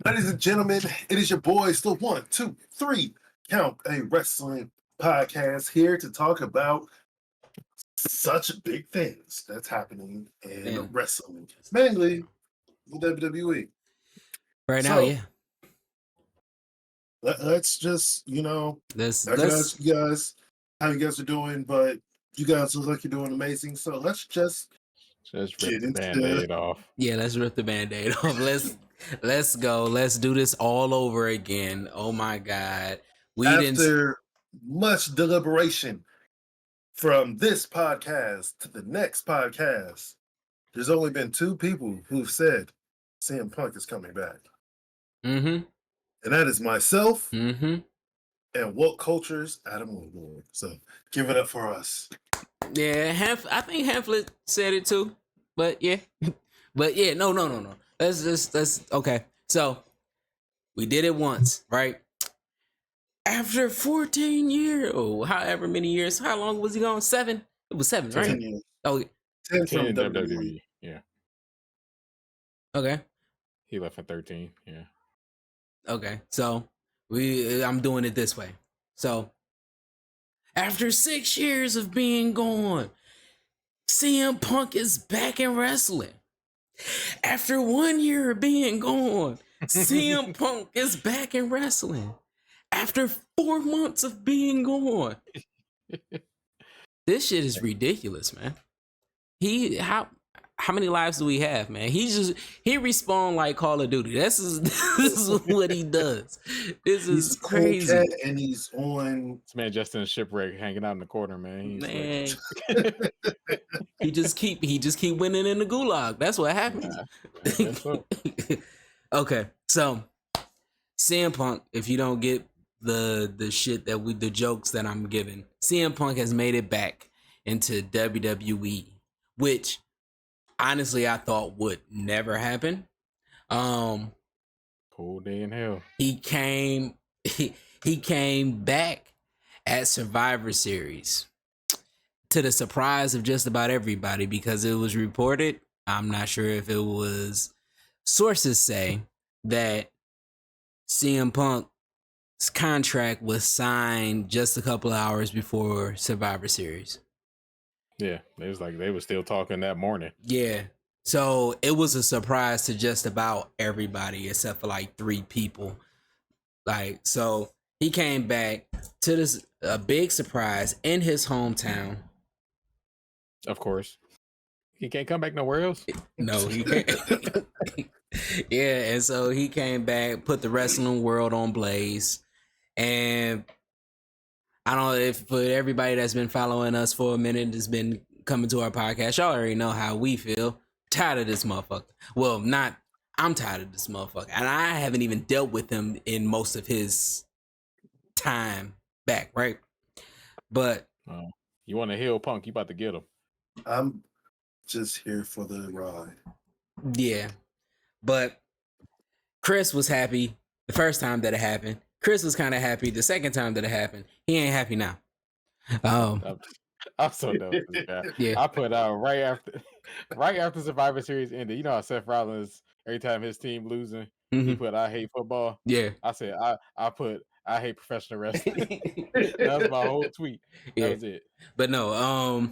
Ladies and gentlemen, it is your boys, the 1, 2, 3 Count a Wrestling podcast here to talk about such big things that's happening in wrestling, mainly the WWE. Right now, yeah. Let's just, Let's recognize you guys, how you guys are doing, but you guys look like you're doing amazing. So let's just rip the Band-Aid off. Yeah, let's rip the Band-Aid off. Let's go. Let's do this all over again. Oh my God. After much deliberation from this podcast to the next podcast, there's only been 2 people who've said CM Punk is coming back. Mm-hmm. And that is myself mm-hmm. and Woke Culture's Adam Woodward. So give it up for us. Yeah, I think Hamlet said it too. But yeah. But yeah, no. Let's okay. So we did it once, right? After 14 years, however many years, how long was he gone? 7? It was 7, right? 10 years. Oh, 10 from from WWE. Yeah. Okay. He left at 13. Yeah. Okay. So I'm doing it this way. So after 6 years of being gone, CM Punk is back in wrestling. After 1 year of being gone, CM Punk is back in wrestling. After 4 months of being gone. This shit is ridiculous, man. How many lives do we have, man? He respawn like Call of Duty. This is what he does. He's crazy. Cool cat and he's on. This man just in a shipwreck, hanging out in the corner, man. He just keep winning in the gulag. That's what happens. Okay, so CM Punk, if you don't get the shit the jokes that I'm giving, CM Punk has made it back into WWE, which honestly I thought would never happen. Cold day in hell. He came back at Survivor Series to the surprise of just about everybody, because it was reported, I'm not sure if it was, sources say that CM Punk's contract was signed just a couple of hours before Survivor Series. Yeah, they were still talking that morning. Yeah. So it was a surprise to just about everybody except for like 3 people. Like, so he came back to this a big surprise in his hometown. Of course. He can't come back nowhere else. No, he can't. Yeah, and so he came back, put the wrestling world on blaze. And I don't know if for everybody that's been following us for a minute, has been coming to our podcast, y'all already know how we feel. Tired of this motherfucker. Well, I'm tired of this motherfucker. And I haven't even dealt with him in most of his time back, right? But you want to heal Punk, you about to get him. I'm just here for the ride. Yeah. But Chris was happy the first time that it happened. Chris was kind of happy the second time that it happened. He ain't happy now. I'm so done with this guy. Yeah. I put out right after Survivor Series ended. You know how Seth Rollins, every time his team losing, he put "I hate football." Yeah. I said I put "I hate professional wrestling." That was my whole tweet. That was it. But no,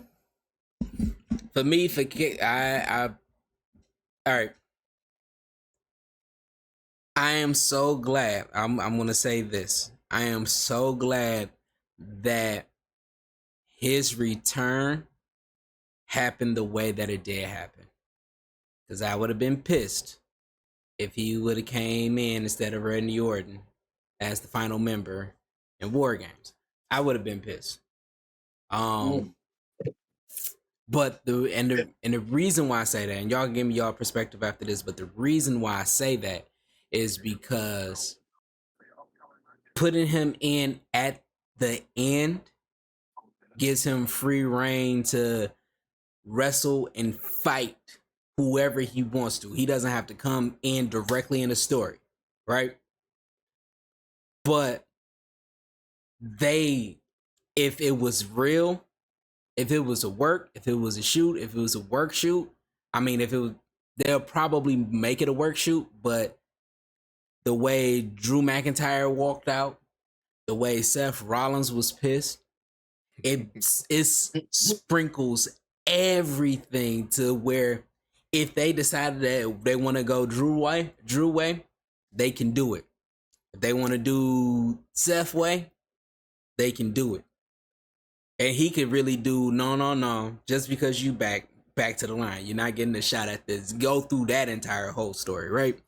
for me, all right. I am so glad. I'm gonna say this. I am so glad that his return happened the way that it did happen. Because I would have been pissed if he would have came in instead of Rady Orton as the final member in Wargames. I would have been pissed. But the reason why I say that, and y'all can give me y'all perspective after this, but the reason why I say that is because putting him in at the end gives him free reign to wrestle and fight whoever he wants to. He doesn't have to come in directly in the story, right? But if it was real, if it was a work, if it was a shoot, if it was a work shoot, I mean, they'll probably make it a work shoot, but the way Drew McIntyre walked out, the way Seth Rollins was pissed, it sprinkles everything to where if they decided that they want to go Drew way, they can do it. If they want to do Seth way, they can do it. And he could really do no. Just because you back to the line, you're not getting a shot at this. Go through that entire whole story, right?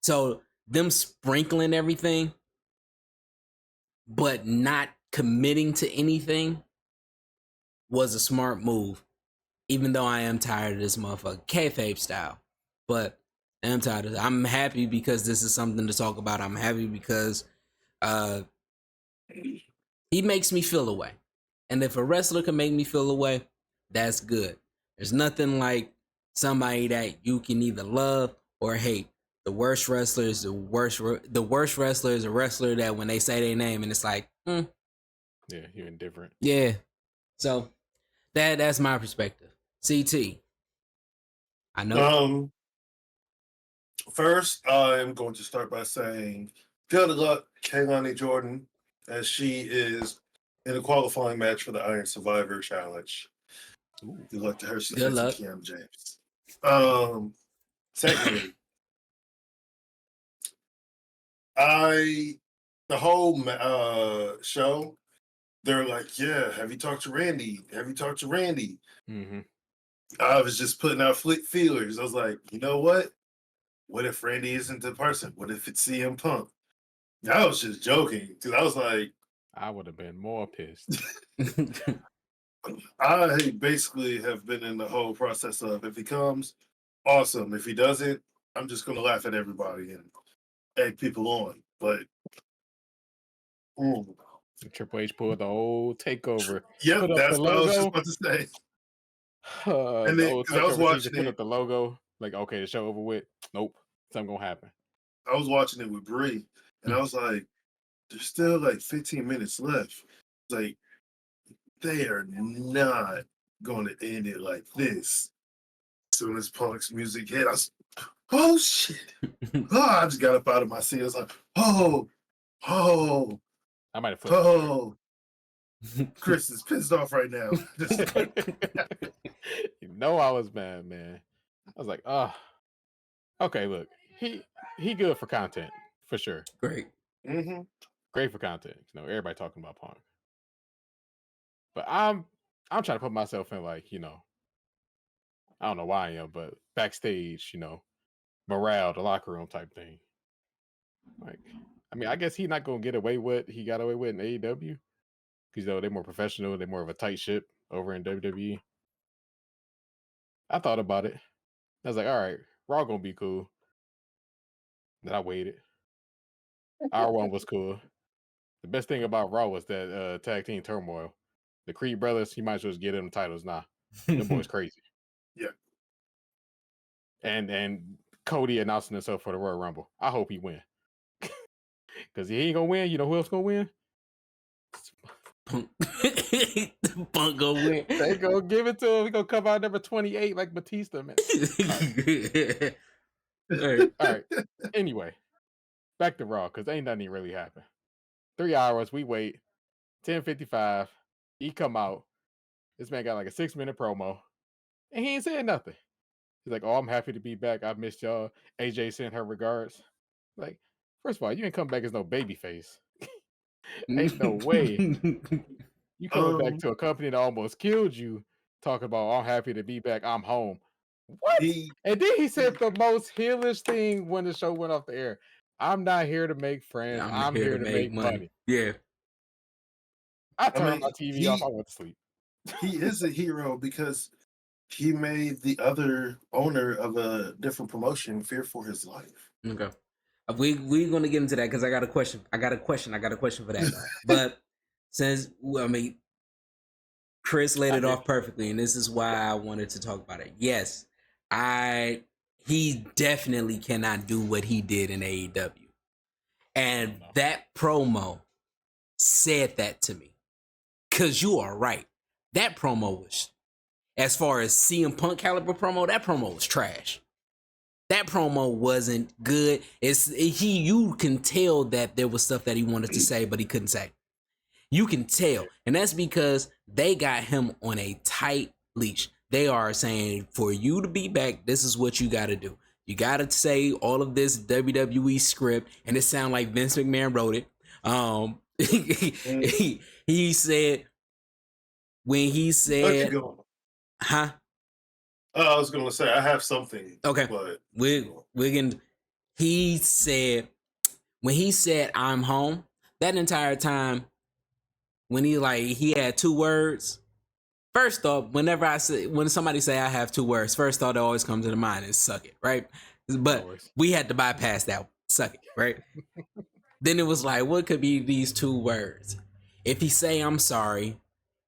So them sprinkling everything, but not committing to anything was a smart move. Even though I am tired of this motherfucker kayfabe style, but I'm tired of it. I'm happy because this is something to talk about. I'm happy because he makes me feel away. And if a wrestler can make me feel away, that's good. There's nothing like somebody that you can either love or hate. The worst wrestler is the worst wrestler is a wrestler that when they say their name and it's like, yeah, you're indifferent. Yeah. So that's my perspective. CT. I know. First, I'm going to start by saying good luck, Kaylani Jordan, as she is in a qualifying match for the Iron Survivor Challenge. Ooh. Good luck to her. She's Good luck. Kiam James. Secondly, the whole show, they're like, yeah, have you talked to Randy? Have you talked to Randy? Mm-hmm. I was just putting out feelers. I was like, you know what? What if Randy isn't the person? What if it's CM Punk? I was just joking because I was like, I would have been more pissed. I basically have been in the whole process of if he comes, awesome. If he doesn't, I'm just going to laugh at everybody and egg people on. But Triple H pulled the old takeover. Yep, put up that's the what I was just logo. about to say. And then, the old 'cause I was takeover watching scene, put it. up the logo. Like, okay, the show over with. Nope, something gonna happen. I was watching it with Bree, and I was like, there's still like 15 minutes left. Like, they are not going to end it like this. As soon as Punk's music hit, I was, oh shit. Oh, I just got up out of my seat. I was like, oh. I might have flipped. Chris is pissed off right now. You know I was mad, man. I was like, okay, look, he good for content for sure. Great. Mm-hmm. Great for content. You know, everybody talking about Punk. But I'm trying to put myself in, like, you know, I don't know why I am, but backstage, you know, morale, the locker room type thing. Like, I mean, I guess he's not gonna get away with what he got away with in AEW. Because, you know, they're more professional, they're more of a tight ship over in WWE. I thought about it. I was like, all right, Raw gonna be cool. Then I waited. Our one was cool. The best thing about Raw was that tag team turmoil. The Creed brothers, you might as well just get them the titles. Nah, them boys crazy. Yeah. And Cody announcing himself for the Royal Rumble. I hope he win. Because he ain't gonna win. You know who else gonna win? Punk. Punk gonna win. They gonna give it to him. He gonna come out number 28 like Batista, man. All right. Anyway, back to Raw, because ain't nothing really happened. 3 hours, we wait. 10:55, he come out. This man got like a 6-minute promo, and he ain't saying nothing. He's like, "Oh, I'm happy to be back. I missed y'all." AJ sent her regards. Like, first of all, you ain't come back as no baby face. Ain't no way. You coming back to a company that almost killed you, talking about, "Oh, I'm happy to be back. I'm home." What? And then he said the most heelish thing when the show went off the air. I'm not here to make friends. I'm here to make money. Yeah. I turned my TV off. I went to sleep. He is a hero because he made the other owner of a different promotion fear for his life. Okay. We're gonna get into that because I got a question. I got a question for that. But since Chris laid it off perfectly, and this is why I wanted to talk about it. Yes, he definitely cannot do what he did in AEW. And that promo said that to me. Cause you are right. That promo was, as far as CM Punk caliber promo, that promo was trash. That promo wasn't good. You can tell that there was stuff that he wanted to say, but he couldn't say. You can tell. And that's because they got him on a tight leash. They are saying, for you to be back, this is what you got to do. You got to say all of this WWE script, and it sounds like Vince McMahon wrote it. He said, when he said, huh? I was going to say, I have something. Okay. But we can, he said, when he said, I'm home, that entire time, when he had 2 words. First off, when somebody say I have 2 words, first thought that always comes to the mind is suck it, right? But we had to bypass that, suck it, right? Then it was like, what could be these 2 words? If he say I'm sorry,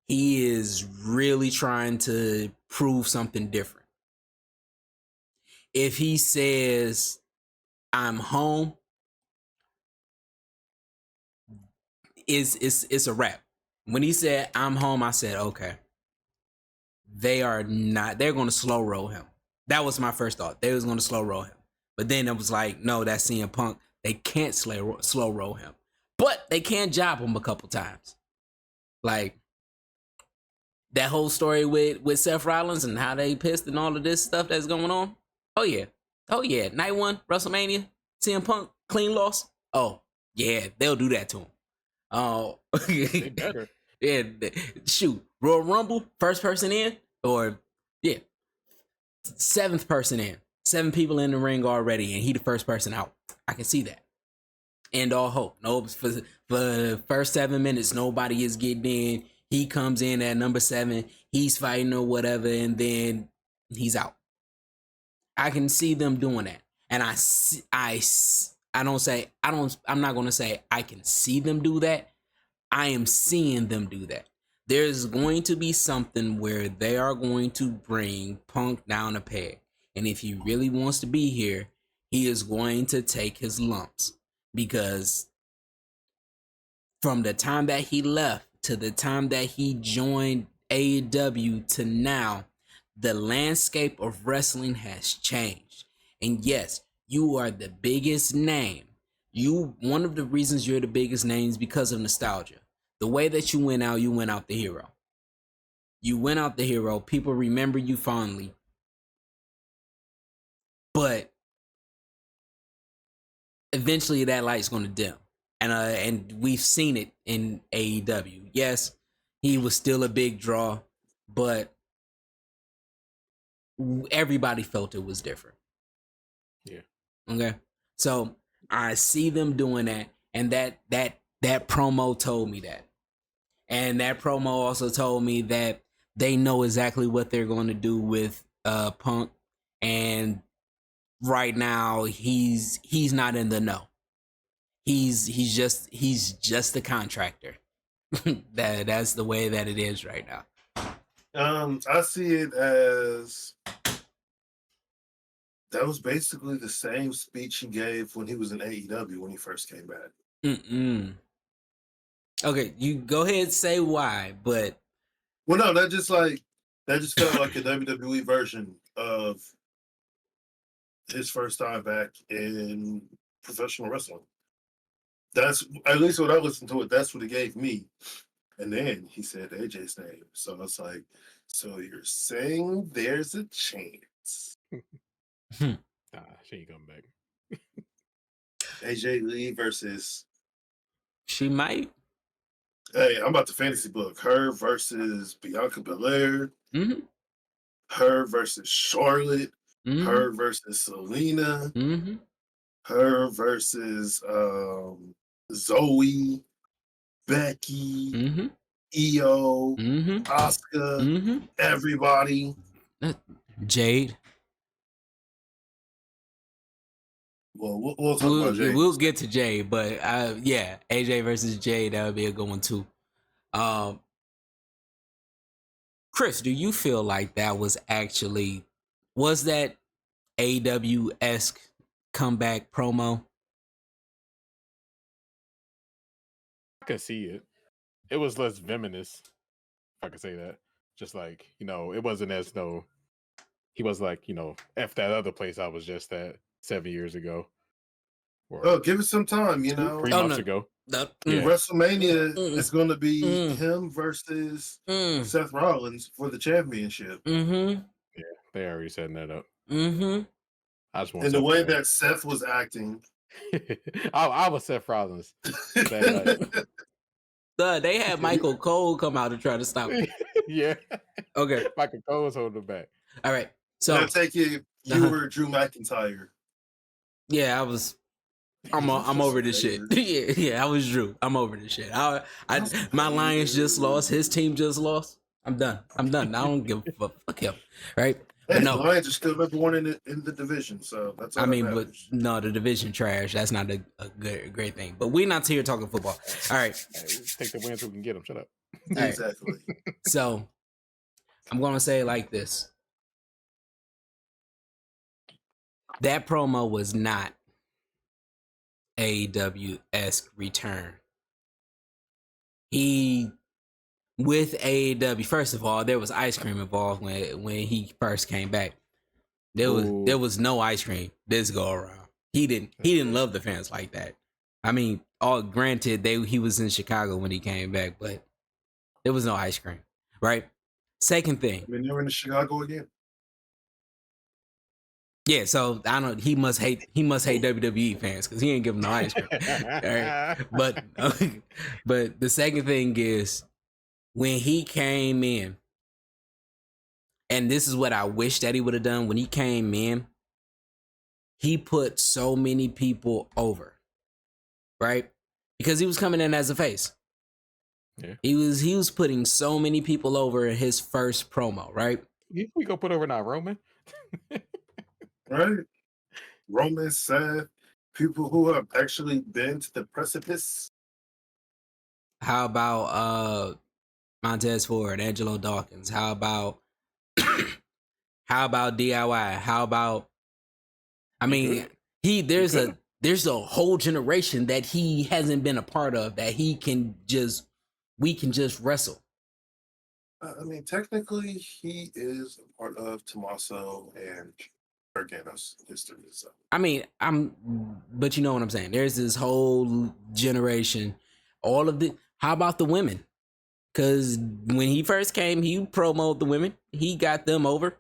he is really trying to prove something different. If he says I'm home, it's a wrap. When he said I'm home, I said, okay. They're going to slow roll him. That was my first thought. They was going to slow roll him. But then it was like, no, that's CM Punk. They can't slow roll him. But they can job him a couple times. Like, that whole story with Seth Rollins and how they pissed and all of this stuff that's going on. Oh, yeah. Night 1, WrestleMania, CM Punk, clean loss. Oh, yeah, they'll do that to him. Oh, they better. Yeah, shoot. Royal Rumble, first person in, or yeah, 7th person in. 7 people in the ring already, and he the first person out. I can see that. End all hope. No, for the first 7 minutes, nobody is getting in. He comes in at number 7. He's fighting or whatever, and then he's out. I can see them doing that, and I'm not gonna say I can see them do that. I am seeing them do that. There's going to be something where they are going to bring Punk down a peg. And if he really wants to be here, he is going to take his lumps. Because from the time that he left to the time that he joined AEW to now, the landscape of wrestling has changed. And yes, you are the biggest name. One of the reasons you're the biggest name is because of nostalgia. The way that you went out the hero. You went out the hero. People remember you fondly. But eventually that light's going to dim. And we've seen it in AEW. Yes, he was still a big draw, but everybody felt it was different. Yeah. Okay. So I see them doing that, and that promo told me that. And that promo also told me that they know exactly what they're going to do with Punk, and right now he's not in the know. He's just a contractor. That's the way that it is right now. I see it as that was basically the same speech he gave when he was in AEW when he first came back. Okay, you go ahead and say why, but no, that just felt like a WWE version of his first time back in professional wrestling. That's at least when I listened to it. That's what it gave me. And then he said AJ's name, so it's like, so you're saying there's a chance? Nah, she ain't coming back. AJ Lee versus. She might. Hey, I'm about to fantasy book her versus Bianca Belair. Mm-hmm. Her versus Charlotte. Mm-hmm. Her versus Selena. Mm-hmm. Her versus Zoe, Becky, Mm-hmm. Io, Mm-hmm. Asuka, everybody. Jade. Well, we'll talk about Jade. We'll get to Jade, but yeah, AJ versus Jade, that would be a good one too. Chris, do you feel like that was that AW-esque comeback promo? I could see it. It was less venomous, if I could say that. Just like, it wasn't as he was like, F that other place I was just at 7 years ago. Oh, give it some time, 3 months ago. Yeah. WrestleMania is going to be him versus Seth Rollins for the championship. Mm-hmm. Yeah, they already setting that up. Mm-hmm. I just want and the way that Seth was acting. I was Seth Rollins that night. They had Michael Cole come out and try to stop him. Yeah. Okay. Michael Cole was holding him back. All right. So I take it you were Drew McIntyre. Yeah, I was. I'm over this shit. Yeah, I was Drew. I'm over this shit. My Lions just lost. His team just lost. I'm done. I don't give a fuck. Fuck him. Right? Hey, but no, the Lions are still number one in the division, so that's all but no, the division trash. That's not a great thing. But we're not here talking football. All right. Take the wins so we can get them. Shut up. Exactly. Right. So I'm gonna say it like this. That promo was not AEW-esque return. He with AEW, first of all, there was ice cream involved when he first came back. There was no ice cream this go around. He didn't love the fans like that. I mean, granted, he was in Chicago when he came back, but there was no ice cream, right? Second thing. I mean, you're in Chicago again. Yeah, so I don't. He must hate WWE fans because he ain't give them no ice cream. Right? But the second thing is when he came in, and this is what I wish that he would have done when he came in. He put so many people over, right? Because he was coming in as a face. Yeah, he was putting so many people over in his first promo, right? We go put over now Roman. Right? Roman, Seth, people who have actually been to the precipice. How about Montez Ford, Angelo Dawkins? How about DIY? How about there's a whole generation that he hasn't been a part of that we can just wrestle. I mean, technically, he is a part of Tommaso and Gargano's history. So. I mean, but you know what I'm saying. There's this whole generation. How about the women? Because when he first came, he promoted the women. He got them over.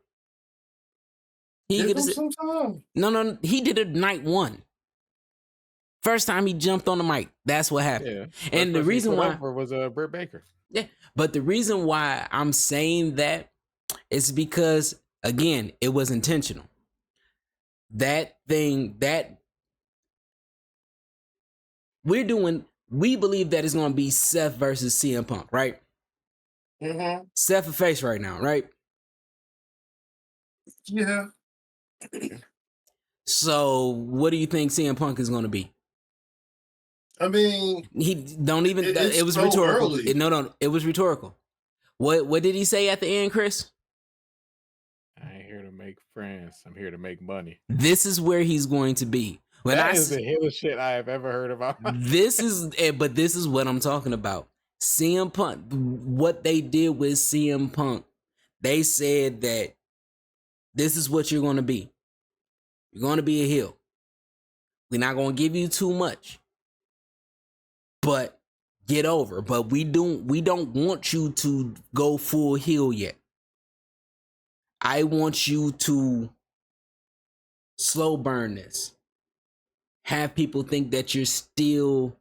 No, he did it night one. First time he jumped on the mic. That's what happened. Yeah. And the reason why was Britt Baker. Yeah, but the reason why I'm saying that is because again, it was intentional. That thing that we believe that it's going to be Seth versus CM Punk, right? Mm-hmm. Seth a face right now, right? Yeah. So, what do you think CM Punk is going to be? I mean, he don't even. It was so rhetorical. It was rhetorical. What did he say at the end, Chris? I ain't here to make friends. I'm here to make money. This is where he's going to be. That is the hillest shit I have ever heard about. This is what I'm talking about. CM Punk. What they did with CM Punk, they said that this is what you're going to be. You're going to be a heel. We're not going to give you too much. But get over. But we don't want you to go full heel yet. I want you to slow burn this. Have people think that you're still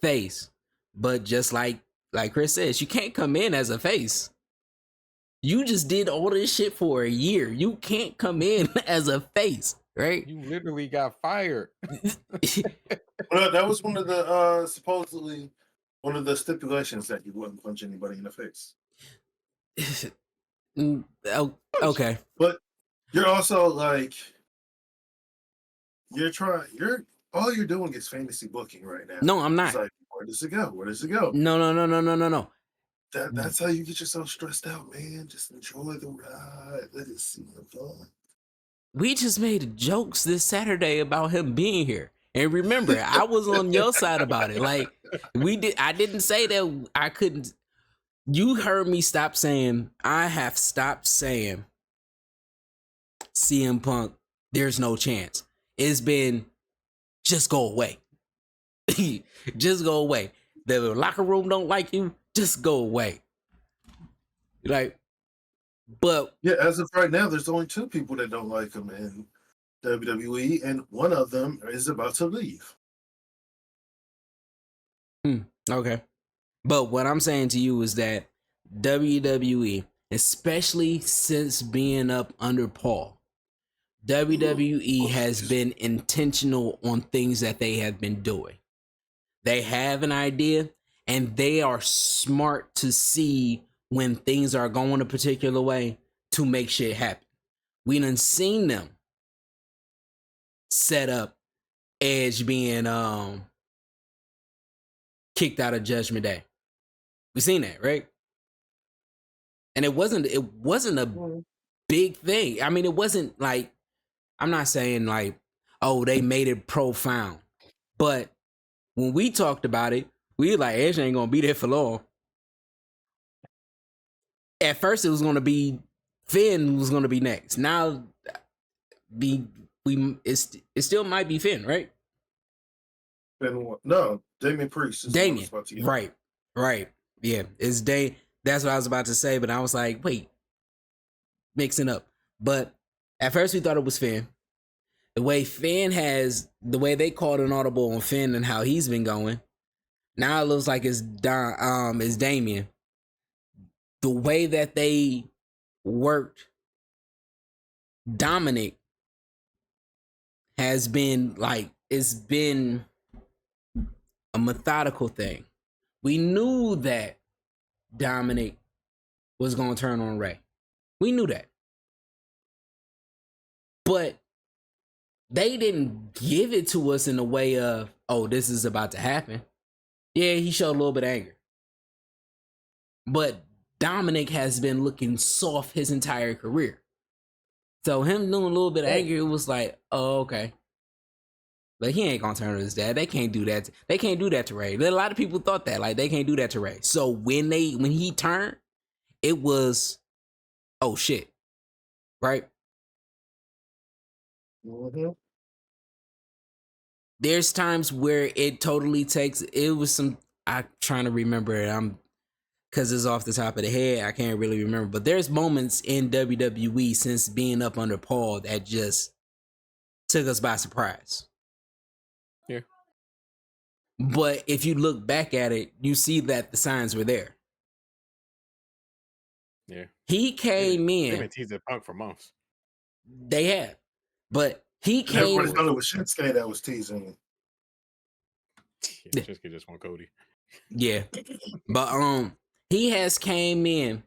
face. But just like Chris says, you can't come in as a face. You just did all this shit for a year. You can't come in as a face, right? You literally got fired. Well, that was one of the supposedly one of the stipulations that you wouldn't punch anybody in the face. Okay. But you're also like all you're doing is fantasy booking right now. No, I'm not. It's like, where does it go? Where does it go? No. That's how you get yourself stressed out, man. Just enjoy the ride. Let it see the fun. We just made jokes this Saturday about him being here. And remember, I was on your side about it. Like, I didn't say that I couldn't. You heard me stop saying, I have stopped saying CM Punk, there's no chance. It's been, just go away. Just go away. The locker room don't like you, just go away. Like, but yeah, as of right now, there's only 2 people that don't like him in WWE, and one of them is about to leave. Okay. But what I'm saying to you is that WWE, especially since being up under Paul, WWE has been intentional on things that they have been doing. They have an idea and they are smart to see when things are going a particular way to make shit happen. We done seen them set up Edge being kicked out of Judgment Day. We seen that, right? And it wasn't a big thing. I mean, it wasn't like, I'm not saying like, oh, they made it profound. But when we talked about it, we were like, Edge ain't gonna be there for long. At first, it was gonna be Finn was gonna be next. Now, it still might be Finn, right? No, Damian Priest. Damian, right, yeah, it's Day. That's what I was about to say, but I was like, wait, mixing up. But at first, we thought it was Finn. The way they called an audible on Finn and how he's been going. Now it looks like it's Damian. The way that they worked Dominic has been like, it's been a methodical thing. We knew that Dominic was going to turn on Ray. We knew that. But they didn't give it to us in the way of, oh, this is about to happen. Yeah, he showed a little bit of anger. But Dominic has been looking soft his entire career. So him doing a little bit of anger, it was like, oh, okay. But he ain't gonna turn on his dad. They can't do that. They can't do that to Ray. A lot of people thought that. Like, they can't do that to Ray. So when he turned, it was, oh shit. Right? Mm-hmm. There's times where it totally takes, it was some, I'm trying to remember it. Because it's off the top of the head, I can't really remember. But there's moments in WWE since being up under Paul that just took us by surprise. Yeah. But if you look back at it, you see that the signs were there. Yeah. He came in. They've been teasing Punk for months. They have. But he came. Everybody thought it was Shinsuke that was teasing. Yeah, Shinsuke just want Cody. Yeah. But he has came in.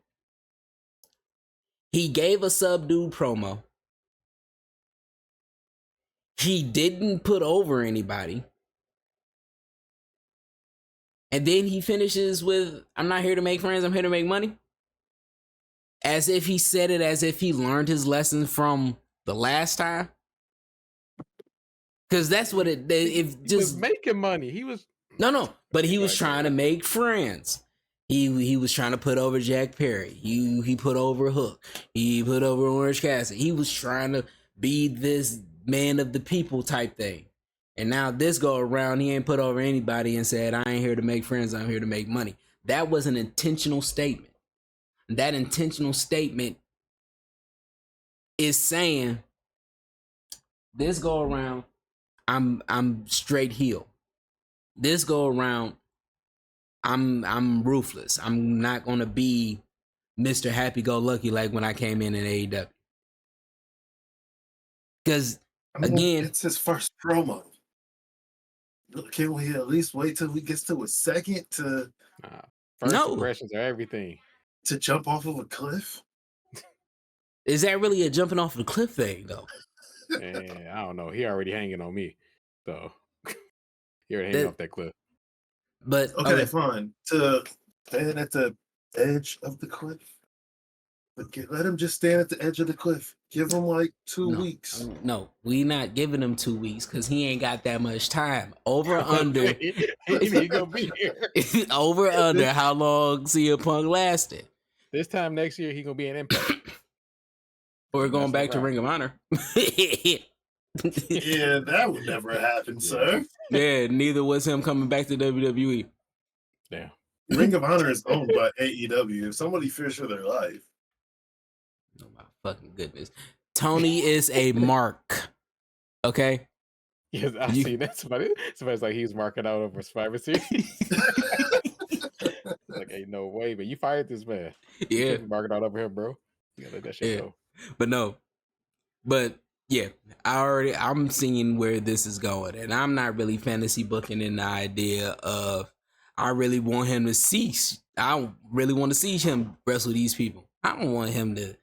He gave a subdued promo. He didn't put over anybody. And then he finishes with, I'm not here to make friends, I'm here to make money. As if he said it as if he learned his lesson from the last time. Because that's what it just he was making money. He was but he was trying to make friends. He was trying to put over Jack Perry. He put over Hook. He put over Orange Cassidy. He was trying to be this man of the people type thing. And now this go around, he ain't put over anybody and said, I ain't here to make friends, I'm here to make money. That was an intentional statement. That intentional statement is saying, this go around, I'm straight heel. This go around, I'm ruthless. I'm not gonna be Mr. Happy-Go-Lucky like when I came in AEW. Because again, it's his first promo. Can we at least wait till he gets to a second to? First impressions are everything. To jump off of a cliff? Is that really a jumping off the cliff thing, though? Man, I don't know. He already hanging on me, so he already hanging off that cliff. But okay, fine. To stand at the edge of the cliff. But let him just stand at the edge of the cliff. Give him like 2 weeks. No, we not giving him 2 weeks because he ain't got that much time. Over under. He gonna be here. Over under how long CM Punk lasted. This time next year he gonna be an Impact. Or So going that's back to never Ring of Honor. Yeah, that would never happen, sir. Yeah, neither was him coming back to WWE. Damn. Ring of Honor is owned by AEW. If somebody fears for their life. Oh my fucking goodness. Tony is a mark. Okay? Yes, I You- see that. Somebody's like, he was marking out over Survivor Series. Like, ain't no way, but you fired this man. You Yeah. can't be marking out over him, bro. You gotta let that shit Yeah. go. But no. But yeah, I'm seeing where this is going. And I'm not really fantasy booking in the idea of I really want him to cease. I don't really want to see him wrestle these people. I don't want him to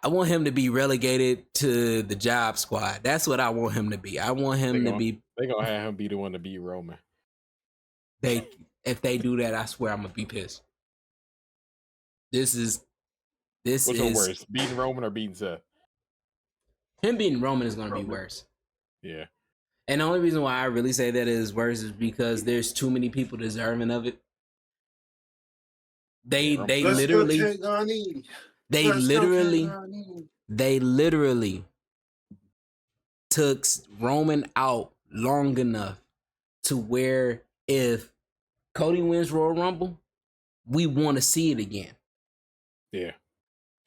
I want him to be relegated to the job squad. That's what I want him to be. I want him to be. They gonna have him be the one to beat Roman. If they do that, I swear I'm gonna be pissed. This Which is one worse, beating Roman or beating Seth? him beating Roman is gonna be worse. Yeah. And the only reason why I really say that is worse is because there's too many people deserving of it. They literally took Roman out long enough to where if Cody wins Royal Rumble, we want to see it again. Yeah.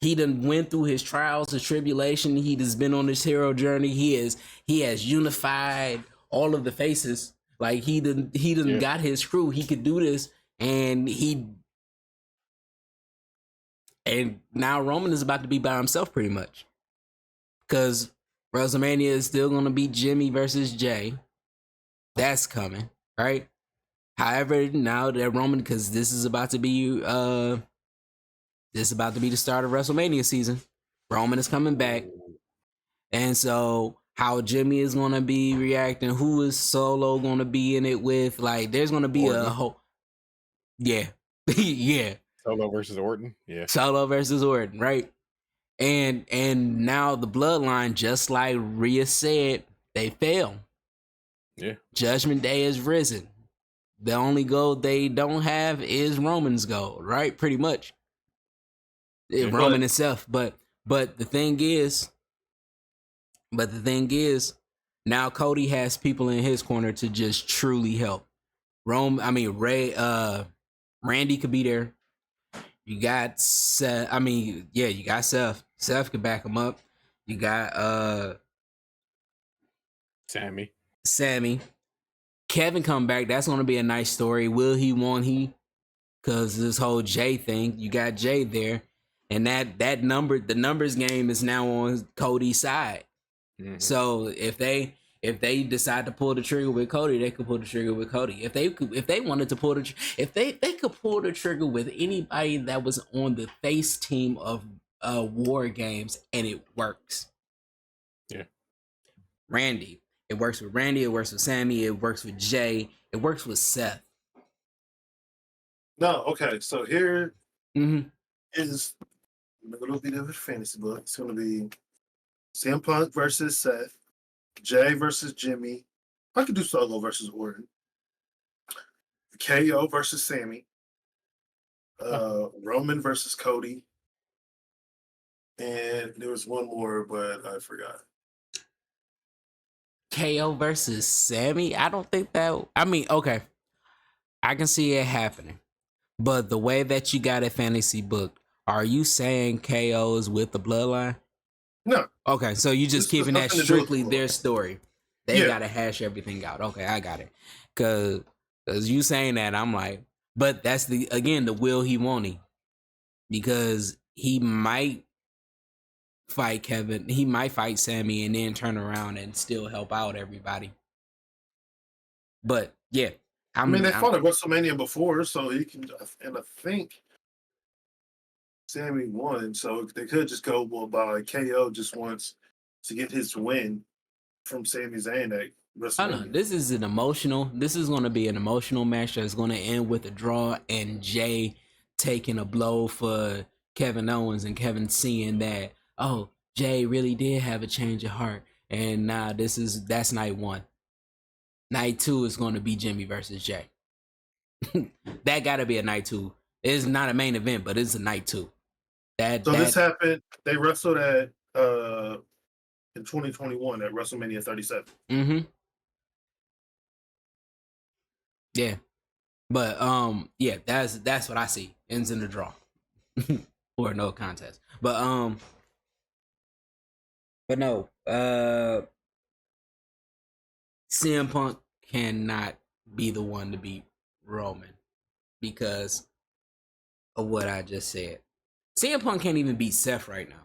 He done went through his trials and tribulation. He has been on this hero journey. He has unified all of the faces. Like he done got his crew. He could do this, and now Roman is about to be by himself pretty much. Because WrestleMania is still gonna be Jimmy versus Jay. That's coming, right? However, now that Roman, because this is about to be the start of WrestleMania season. Roman is coming back. And so how Jimmy is going to be reacting, who is Solo going to be in it with, like there's going to be Orton. a whole yeah. Yeah. Solo versus Orton. Yeah. Solo versus Orton, right? And now the bloodline, just like Rhea said, they fail. Yeah. Judgment Day is risen. The only gold they don't have is Roman's gold, right? Pretty much. Yeah. Roman himself. But the thing is, now Cody has people in his corner to just truly help. Randy could be there. You got Seth. You got Seth. Seth could back him up. You got Sammy. Kevin come back. That's gonna be a nice story. Will he? Won't he? Because this whole Jay thing, you got Jay there, and the numbers game is now on Cody's side. Mm-hmm. So if they decide to pull the trigger with Cody, they could pull the trigger with Cody. If they wanted to pull if they could pull the trigger with anybody that was on the face team of Wargames, and it works. Yeah. Randy. It works with Randy. It works with Sammy. It works with Jay. It works with Seth. No, okay. So here mm-hmm. is a little bit of a fantasy book. It's going to be CM Punk versus Seth, Jay versus Jimmy. I could do Solo versus Orton. KO versus Sammy. Roman versus Cody. And there was one more, but I forgot. KO versus Sammy? I don't think that... okay. I can see it happening. But the way that you got a fantasy book, are you saying KO is with the bloodline? No. Okay, so you just keeping that strictly their story. They gotta hash everything out. Okay, I got it. Cause you saying that, I'm like, but that's the will he, won't he? Because he might fight Kevin, he might fight Sammy and then turn around and still help out everybody. But yeah. They fought at WrestleMania before, so he can, and I think Sammy won, so they could just go by KO just wants to get his win from Sami Zayn at WrestleMania. This is going to be an emotional match that's going to end with a draw and Jay taking a blow for Kevin Owens and Kevin seeing that, oh, Jay really did have a change of heart. And now that's night one. Night two is going to be Jimmy versus Jay. That got to be a night two. It's not a main event, but it's a night two. So this happened. They wrestled at in 2021 at WrestleMania 37. Mm-hmm. Yeah. But yeah, that's what I see. Ends in the draw. Or no contest. But no, CM Punk cannot be the one to beat Roman because of what I just said. CM Punk can't even beat Seth right now.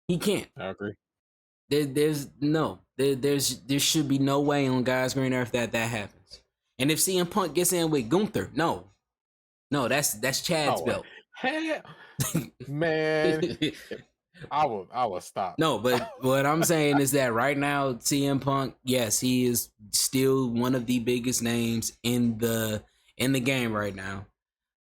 He can't. I agree. There should be no way on God's green earth that happens. And if CM Punk gets in with Gunther, no, that's Chad's belt. Hell, man, I will stop. No, but what I'm saying is that right now, CM Punk, yes, he is still one of the biggest names in the game right now.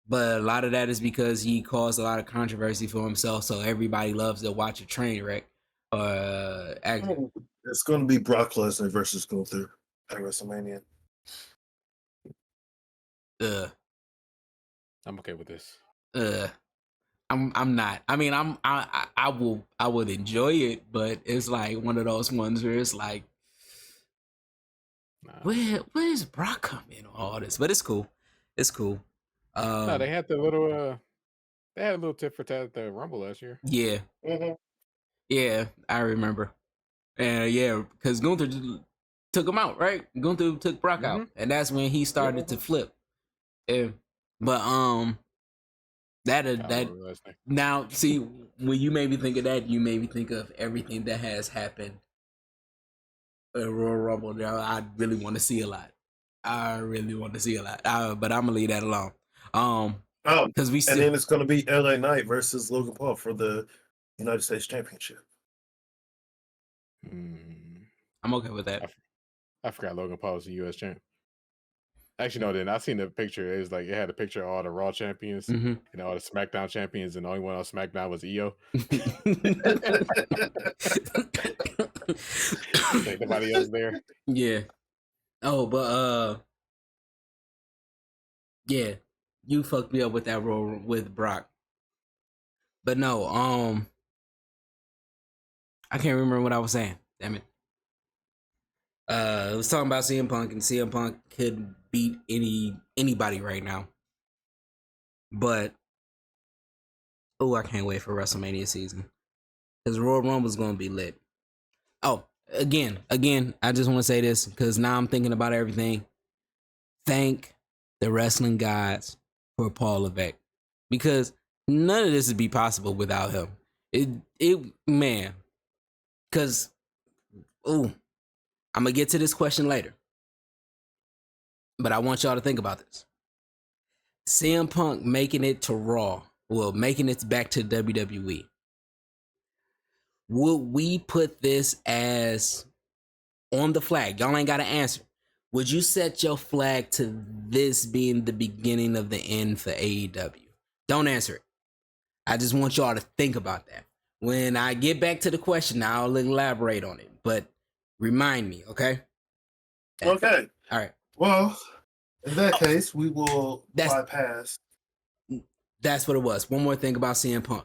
But a lot of that is because he caused a lot of controversy for himself, so everybody loves to watch a train wreck. It's going to be Brock Lesnar versus Gunther at WrestleMania. I'm okay with this. I'm not. I mean, I would enjoy it, but it's like one of those ones where it's like, where's Brock come in on all this? But it's cool. It's cool. No, they had the little they had a little tit for tat at the Rumble last year. Yeah. Mm-hmm. Yeah, I remember. And yeah, because Gunther took him out, right? Gunther took Brock out, and that's when he started to flip. Yeah. But that now see, when you made me think of that, you made me think of everything that has happened at Royal Rumble. Now I really want to see a lot. But I'm gonna leave that alone. Because we still, and then it's going to be LA Knight versus Logan Paul for the United States Championship. I'm okay with that. I forgot Logan Paul was the U.S. champ. Actually, no, then I seen the picture. It was like it had a picture of all the Raw champions and all the SmackDown champions, and the only one on SmackDown was EO. Like nobody else there. Yeah. Oh, but yeah, you fucked me up with that role with Brock. But no, I can't remember what I was saying. Damn it. I was talking about CM Punk, and CM Punk could beat anybody right now. But I can't wait for WrestleMania season because Royal Rumble's gonna be lit. Oh, again, I just want to say this because now I'm thinking about everything. Thank the wrestling gods for Paul Levesque because none of this would be possible without him. Man, because I'm gonna get to this question later, but I want y'all to think about this. CM Punk making it to Raw, making it back to WWE. Would we put this as on the flag? Y'all ain't got to answer. Would you set your flag to this being the beginning of the end for AEW? Don't answer it. I just want y'all to think about that. When I get back to the question, I'll elaborate on it. But remind me, okay? Okay. All right. Well, in that case, we will bypass. That's what it was. One more thing about CM Punk.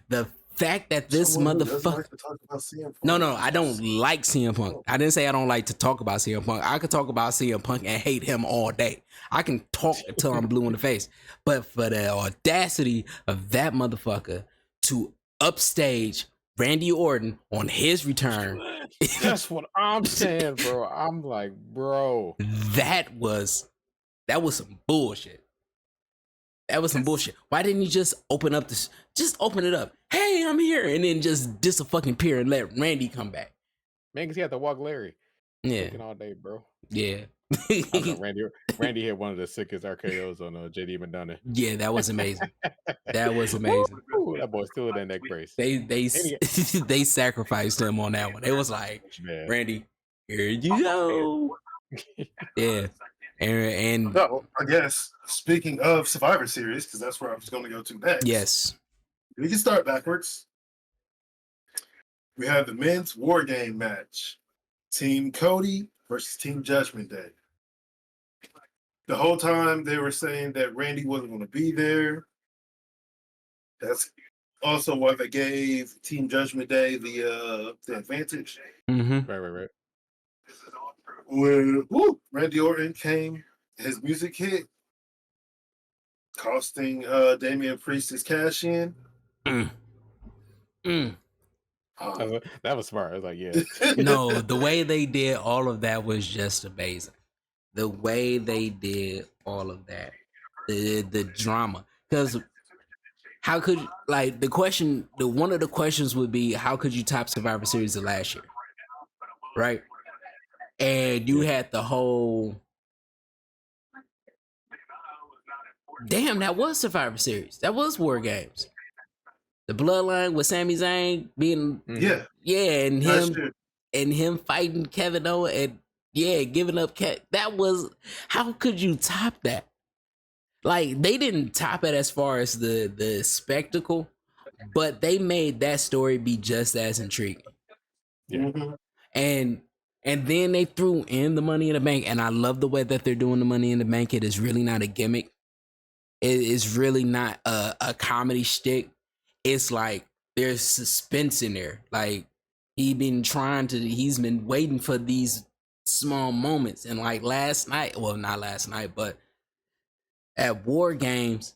The fact that this motherfucker. Like no, I don't like CM Punk. I didn't say I don't like to talk about CM Punk. I could talk about CM Punk and hate him all day. I can talk until I'm blue in the face. But for the audacity of that motherfucker to upstage Randy Orton on his return. That's what I'm saying, bro. I'm like, bro. That was some bullshit. That was some bullshit. Why didn't you just open up this? Just open it up. Hey, I'm here, and then just disappear and let Randy come back. Man, because he had to walk Larry. Yeah, looking all day, bro. Yeah. Randy hit one of the sickest RKOs on JD McDonough. Yeah, that was amazing. That was amazing. Ooh, that boy still in that neck brace. They sacrificed him on that one. It was like, man. Randy, here you go. Yeah. And so, I guess speaking of Survivor Series, because that's where I was going to go to next. Yes. We can start backwards. We have the men's war game match. Team Cody versus Team Judgment Day. The whole time they were saying that Randy wasn't going to be there. That's also why they gave Team Judgment Day the advantage. Mm-hmm. Right. When Randy Orton came, his music hit, costing Damian Priest his cash in. Mm. That was smart. I was like, yeah. No, the way they did all of that was just amazing. The way they did all of that, the drama, because how could like one of the questions would be how could you top Survivor Series of last year, right? And you had the whole damn that was Survivor Series, that was War Games, the Bloodline with Sami Zayn being and him fighting Kevin Owens and giving up that was how could you top that? Like they didn't top it as far as the spectacle, but they made that story be just as intriguing. Yeah. And then they threw in the Money in the Bank, and I love the way that they're doing the Money in the Bank. It is really not a gimmick. It is really not a comedy shtick. It's like there's suspense in there. Like he's been waiting for these small moments. And like last night, well, not last night, but at War Games,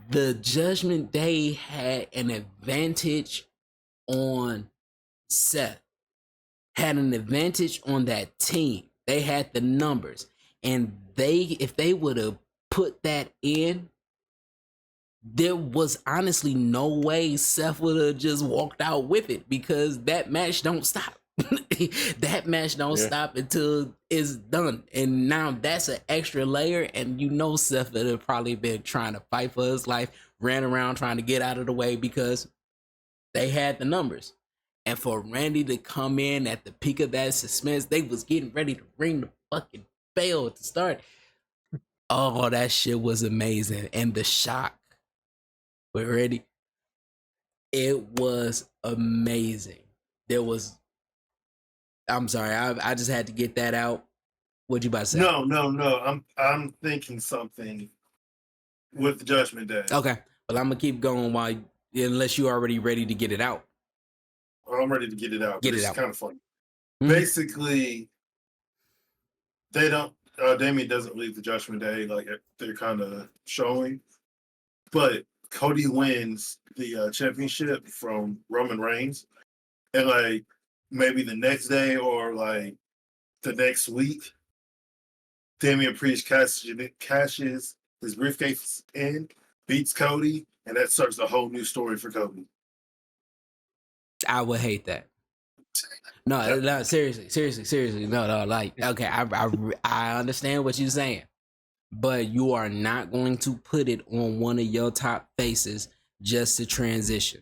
the Judgment Day had an advantage on Seth, had an advantage on that team. They had the numbers. And if they would have put that in, there was honestly no way Seth would have just walked out with it because that match don't stop. That match don't stop until it's done. And now that's an extra layer. And you know Seth would have probably been trying to fight for his life, ran around trying to get out of the way because they had the numbers. And for Randy to come in at the peak of that suspense, they was getting ready to ring the fucking bell to start. Oh, that shit was amazing. And the shock with Randy, it was amazing. I'm sorry, I just had to get that out. What you about to say? No. I'm thinking something with Judgment Day. Okay, well, I'm gonna keep going unless you're already ready to get it out. I'm ready to get it out. It's kind of funny. Mm-hmm. Basically, they don't. Damien doesn't leave the Judgment Day like they're kind of showing, but Cody wins the championship from Roman Reigns, and like maybe the next day or like the next week, Damian Priest cashes his briefcase in, beats Cody, and that starts a whole new story for Cody. I would hate that. No, seriously. No, like, okay, I understand what you're saying, but you are not going to put it on one of your top faces just to transition.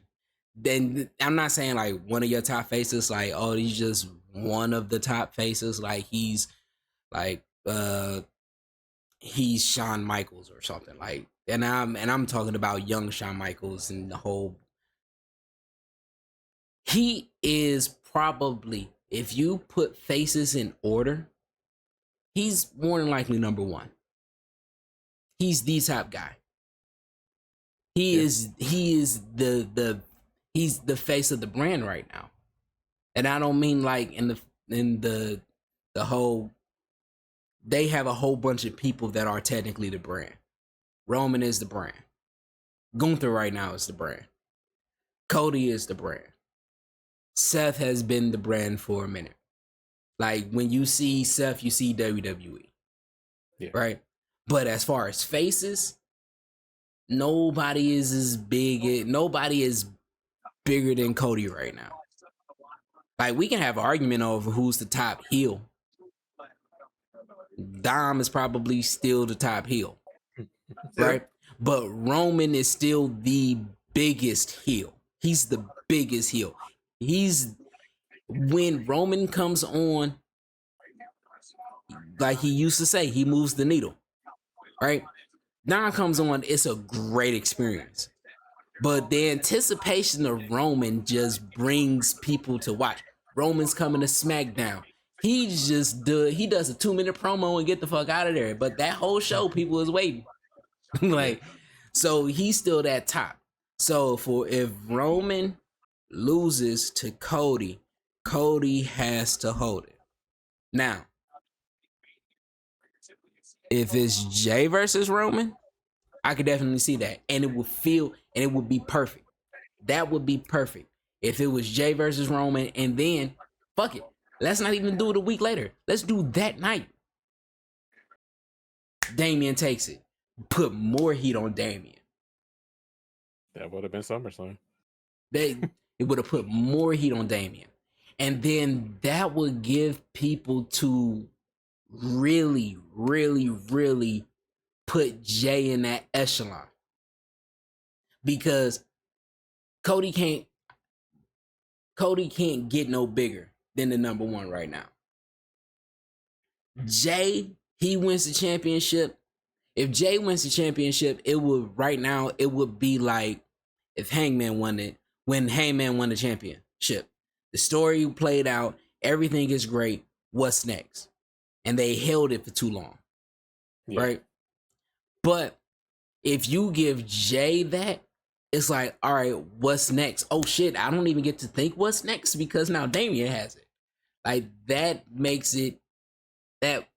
Then I'm not saying like one of your top faces, like, oh, he's just one of the top faces, like he's Shawn Michaels or something like, and I'm talking about young Shawn Michaels and the whole. He is probably, if you put faces in order, he's more than likely number one. He's the top guy. He's the face of the brand right now. And I don't mean like in the whole, they have a whole bunch of people that are technically the brand. Roman is the brand. Gunther right now is the brand. Cody is the brand. Seth has been the brand for a minute. Like when you see Seth, you see WWE. Yeah. Right? But as far as faces, nobody is bigger than Cody right now. Like we can have an argument over who's the top heel. Dom is probably still the top heel. Right? But Roman is still the biggest heel. He's the biggest heel. When Roman comes on, like he used to say, he moves the needle, right? Dom comes on, it's a great experience. But the anticipation of Roman just brings people to watch. Roman's coming to SmackDown. He does a 2-minute promo and get the fuck out of there. But that whole show, people is waiting. So he's still that top. So if Roman loses to Cody, Cody has to hold it. Now, if it's Jay versus Roman, I could definitely see that. And it would be perfect. That would be perfect. If it was Jay versus Roman, and then fuck it. Let's not even do it a week later. Let's do that night. Damian takes it. Put more heat on Damian. That would have been SummerSlam. It would have put more heat on Damian. And then that would give people to really, really, really put Jay in that echelon. Because Cody can't get no bigger than the number one right now. Jay, he wins the championship. If Jay wins the championship, it would be like if Hangman won it, when Hangman won the championship. The story played out, everything is great. What's next? And they held it for too long. Yeah. Right? But if you give Jay that, it's like, all right, what's next? Oh shit, I don't even get to think what's next because now Damian has it. Like that makes it that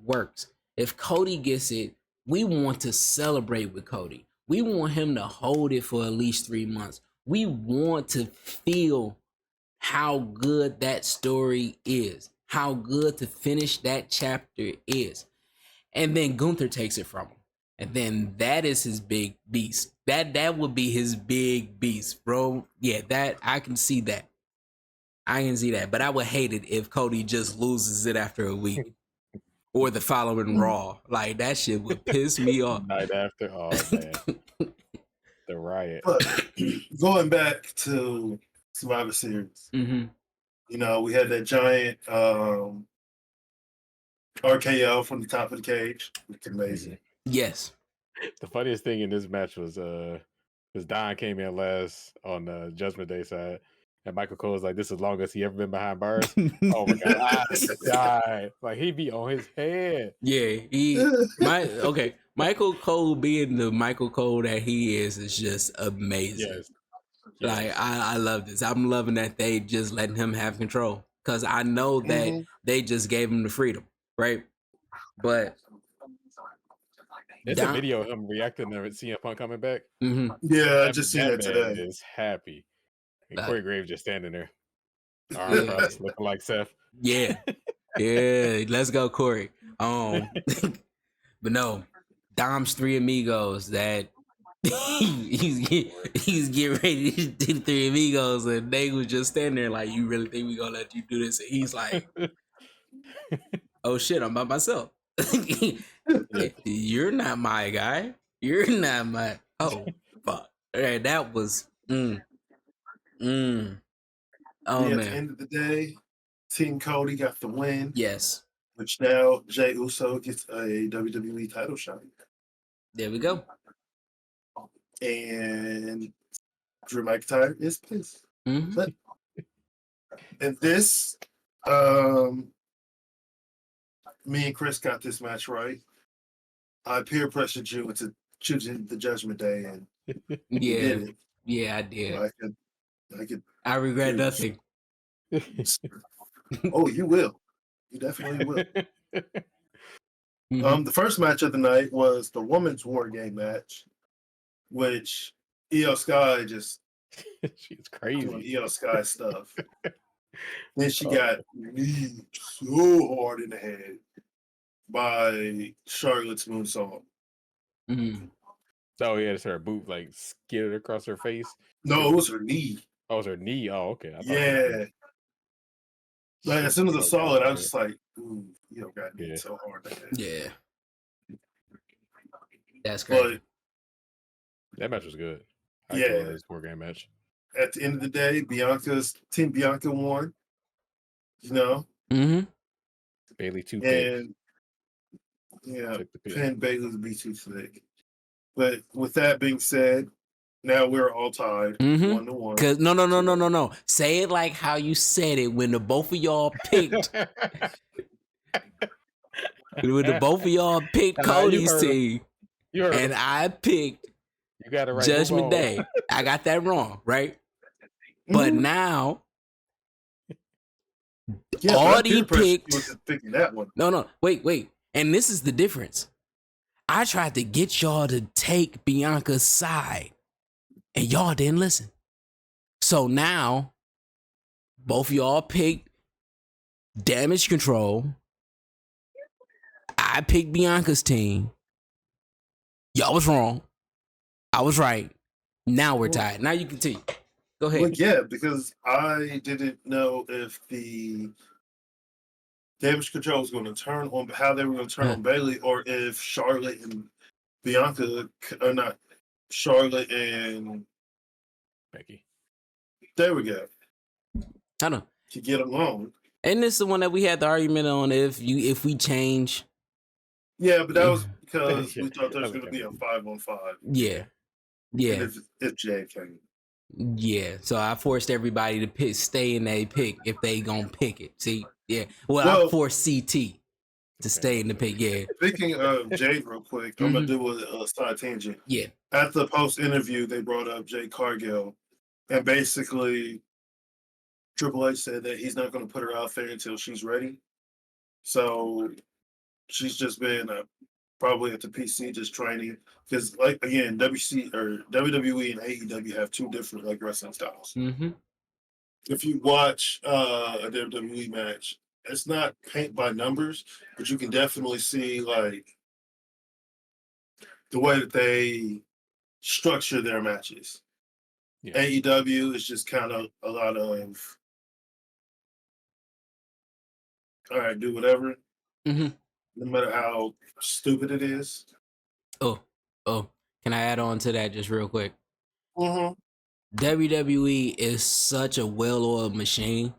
works. If Cody gets it, we want to celebrate with Cody. We want him to hold it for at least 3 months. We want to feel how good that story is, how good to finish that chapter is. And then Gunther takes it from him. And then that is his big beast. That would be his big beast, bro. Yeah, that I can see that. I can see that. But I would hate it if Cody just loses it after a week. Or the following Raw. Like, that shit would piss me off. Night after. Oh, man. The riot. But going back to Survivor Series, you know, we had that giant RKO from the top of the cage. It's amazing. Yes. The funniest thing in this match was because Don came in last on the Judgment Day side. And Michael Cole was like, this is the longest he ever been behind bars. Oh my God, I died. Like, he be on his head. Yeah, Michael Cole being the Michael Cole that he is just amazing. Yes. Like, I love this. I'm loving that they just letting him have control. Because I know that they just gave him the freedom, right? But there's a video of him reacting to CM Punk coming back. Yeah, I just seen that today. Is happy. And Corey Graves just standing there, arms crossed, looking like Seth. Yeah, yeah. Let's go, Corey. But no, Dom's Three Amigos. That he's getting ready to do Three Amigos, and they was just standing there like, "You really think we gonna let you do this?" And he's like, "Oh shit, I'm by myself. You're not my guy. You're not my. Oh fuck. All right, that was." Oh, at man. the end of the day, Team Cody got the win. Yes. Which now Jey Uso gets a WWE title shot. There we go. And Drew McIntyre is pissed. But, and this, me and Chris got this match right. I peer pressured you into choosing the Judgment Day, and yeah, did it. Yeah, I did. I regret nothing. Oh, you will. You definitely will. The first match of the night was the women's war game match, which Io Sky just she's crazy doing Io Sky stuff. Then she got kneed so hard in the head by Charlotte's moonsault. Oh yeah, it's her boot like skidded across her face. No, it was her knee. Oh, it was her knee. Oh, okay. Yeah. Like as soon as I saw it, I was just like, "Ooh, Io got kneed so hard." Yeah. That's great. That match was good. This war game match. At the end of the day, Team Bianca won. You know. Bailey too thick. Pin Bailey to be too thick. But with that being said, now we're all tied 1-1. Cause no. Say it like how you said it when the both of y'all picked. When the both of y'all picked Cody's team, and I picked You got it right. Judgment Day. I got that wrong, right? But Mhm. now, Yeah, but I peer Audie pressure you picked. into picking that one. No, wait. And this is the difference. I tried to get y'all to take Bianca's side, and y'all didn't listen. So now, both of y'all picked Damage Control. I picked Bianca's team. Y'all was wrong. I was right. Now we're tied. Now you continue. Go ahead. Well, yeah, because I didn't know if the Damage Control was going to turn on how they were going to turn on Bailey, or if Charlotte and Bianca, or not Charlotte and Becky. There we go. I know. To get along. And this is the one that we had the argument on if we change. Yeah, but that was because Yeah, we thought there was that going was to be a 5-on-5. Yeah. And if Jay came. Yeah. So I forced everybody to stay in their pick if they gonna pick it. See? Yeah. Well, I forced CT to stay in the pick. Yeah. Speaking of Jade real quick, I'm going to do a side tangent. Yeah. At the post interview, they brought up Jade Cargill, and basically Triple H said that he's not going to put her out there until she's ready. So she's just been probably at the PC just training, because like again, WC or WWE and AEW have two different like wrestling styles. Mm-hmm. If you watch a WWE match, it's not paint by numbers, but you can definitely see like the way that they structure their matches. Yeah. AEW is just kind of a lot of all right, do whatever, no matter how stupid it is. Oh, can I add on to that just real quick? Mm-hmm. WWE is such a well-oiled machine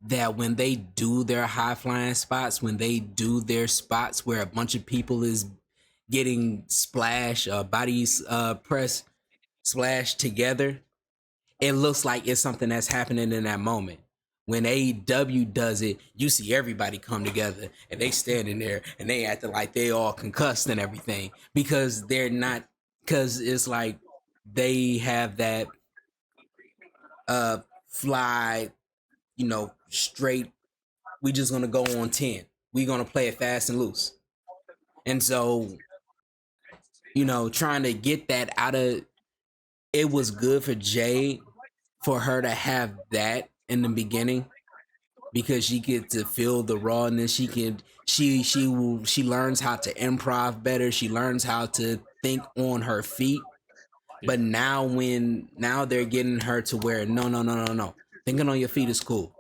that when they do their high-flying spots, when they do their spots where a bunch of people is getting bodies press splashed together, it looks like it's something that's happening in that moment. When AEW does it, you see everybody come together and they standing there and they acting like they all concussed and everything because they're not, because it's like they have that fly, straight, we just gonna go on 10. We gonna play it fast and loose. And so, trying to get that out of it was good for Jade for her to have that in the beginning because she gets to feel the rawness. She learns how to improv better. She learns how to think on her feet. Yeah. But now they're getting her to where no. Thinking on your feet is cool,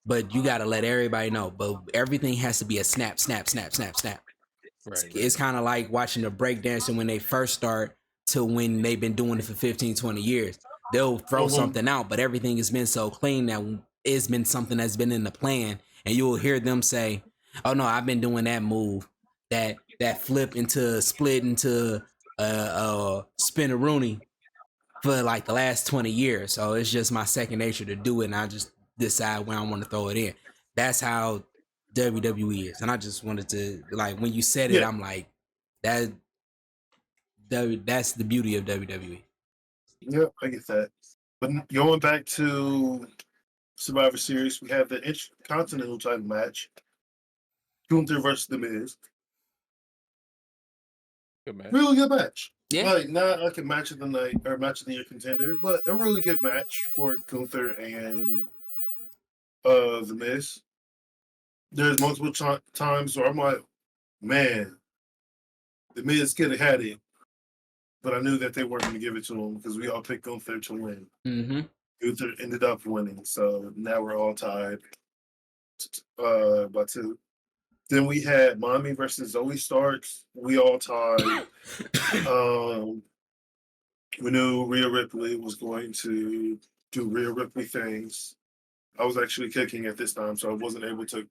but you got to let everybody know. But everything has to be a snap. Right. It's kind of like watching the breakdancer when they first start to when they've been doing it for 15, 20 years. They'll throw something out, but everything has been so clean that it's been something that's been in the plan. And you'll hear them say, oh no, I've been doing that move, that flip into split into spin-a-rooney for like the last 20 years. So it's just my second nature to do it. And I just decide when I want to throw it in. That's how WWE is. And I just wanted to, like, when you said it, I'm like, that's the beauty of WWE. Yep, I get that. But going back to Survivor Series, we have the Intercontinental title match. Gunther versus The Miz. Good match. Really good match. Yeah. Like, not like a match of the night or match of the year contender, but a really good match for Gunther and The Miz. There's multiple times where I'm like, man, The Miz could have had it, but I knew that they weren't going to give it to him because we all picked Gunther to win. Mm-hmm. Gunther ended up winning, so now we're all tied by 2. Then we had Mommy versus Zoe Starks. We all tied. We knew Rhea Ripley was going to do Rhea Ripley things. I was actually kicking at this time, so I wasn't able to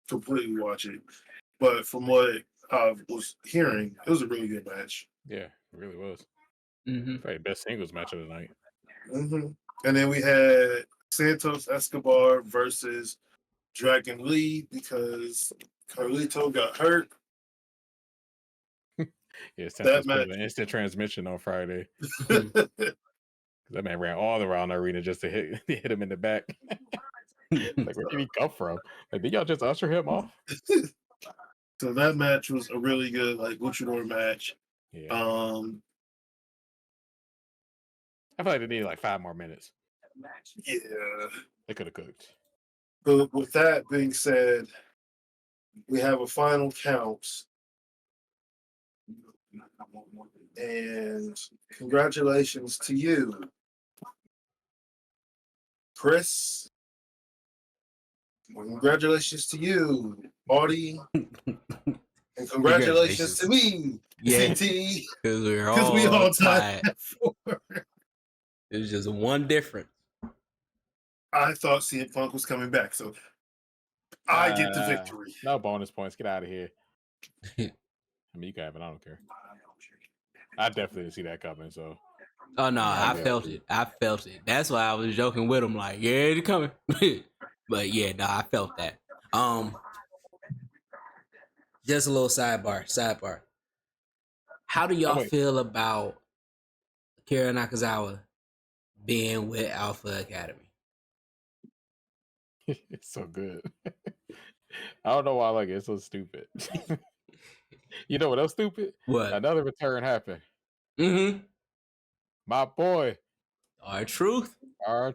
completely watch it. But from what I was hearing, it was a really good match. Yeah, it really was. Mm-hmm. Probably best singles match of the night. Mm-hmm. And then we had Santos Escobar versus Dragon Lee because Carlito got hurt. Simpsons put match. an instant transmission on Friday. That That man ran all around the arena just to hit him in the back. Like, where did he come from? Like, did y'all just usher him off? So that match was a really good like luchador match. Yeah. I feel like they needed like 5 more minutes. Yeah. They could have cooked. But with that being said, we have a final count. And congratulations to you, Chris. Congratulations to you, Audie. And congratulations to me, CT. Because we all tied. It was just one difference. I thought CM Punk was coming back, so I get the victory. No bonus points. Get out of here. I mean, you can have it. I don't care. I definitely didn't see that coming. So. Oh no, I felt it. I felt it. That's why I was joking with him, like, yeah, it's coming. But yeah, no, I felt that. Just a little sidebar. How do y'all feel about Kira Nakazawa being with Alpha Academy? It's so good. I don't know why I like it. It's so stupid. You know what else stupid? What? Another return happened. Mm-hmm. My boy. R-Truth. On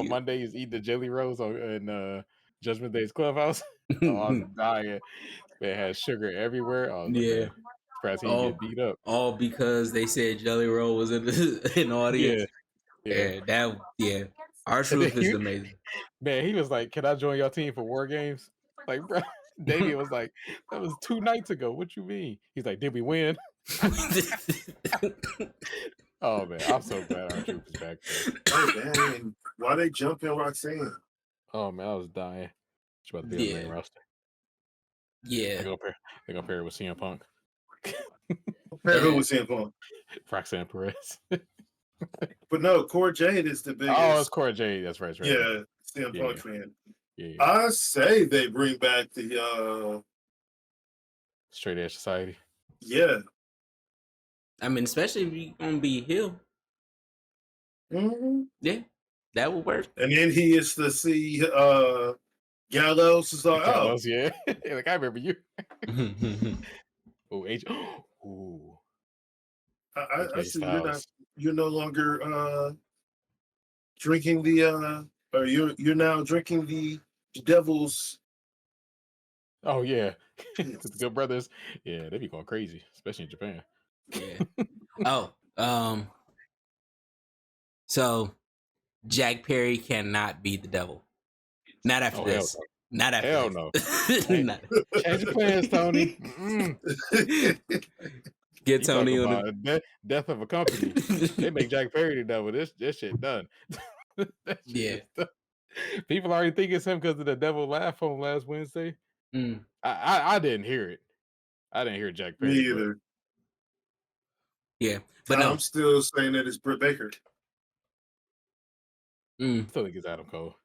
Monday, he's eating the jelly rolls in Judgment Day's clubhouse. I was dying. It had sugar everywhere. I was like, perhaps he get beat up. All because they said Jelly Roll was in the audience. Yeah. R-Truth is amazing. Man, he was like, "Can I join your team for Wargames?" Like, bro, Damien was like, "That was 2 nights ago. What you mean?" He's like, "Did we win?" Oh man, I'm so glad R-Truth is back. Oh man, why they jumping Roxanne? Oh man, I was dying. She's about to be on the main roster. Yeah, they're gonna pair it with CM Punk. Who was CM Punk? Roxanne Perez. But no, Cora Jade is the biggest. Oh, it's Cora Jade. That's right. Yeah, CM Punk fan. Yeah. I say they bring back the Straight Edge Society. Yeah. I mean, especially if you're gonna be heel. Mm-hmm. Yeah, that would work. And then he is to see Gallows is like, Gallows, yeah. Like, I remember you. Oh, H. Ooh. I see you're no longer drinking the or you're now drinking the devil's. Oh yeah. The Good Brothers. Yeah, they be going crazy, especially in Japan. Yeah. So Jack Perry cannot be the devil. Not after this. Not after hell this. No. Change your plans, Tony. Get Tony on the death of a company. They make Jack Perry the devil. This shit done. People already think it's him because of the devil laugh on last Wednesday. I didn't hear it. I didn't hear Jack Perry. Me either. Yeah, but no, I'm still saying that it's Britt Baker. I still think it's Adam Cole.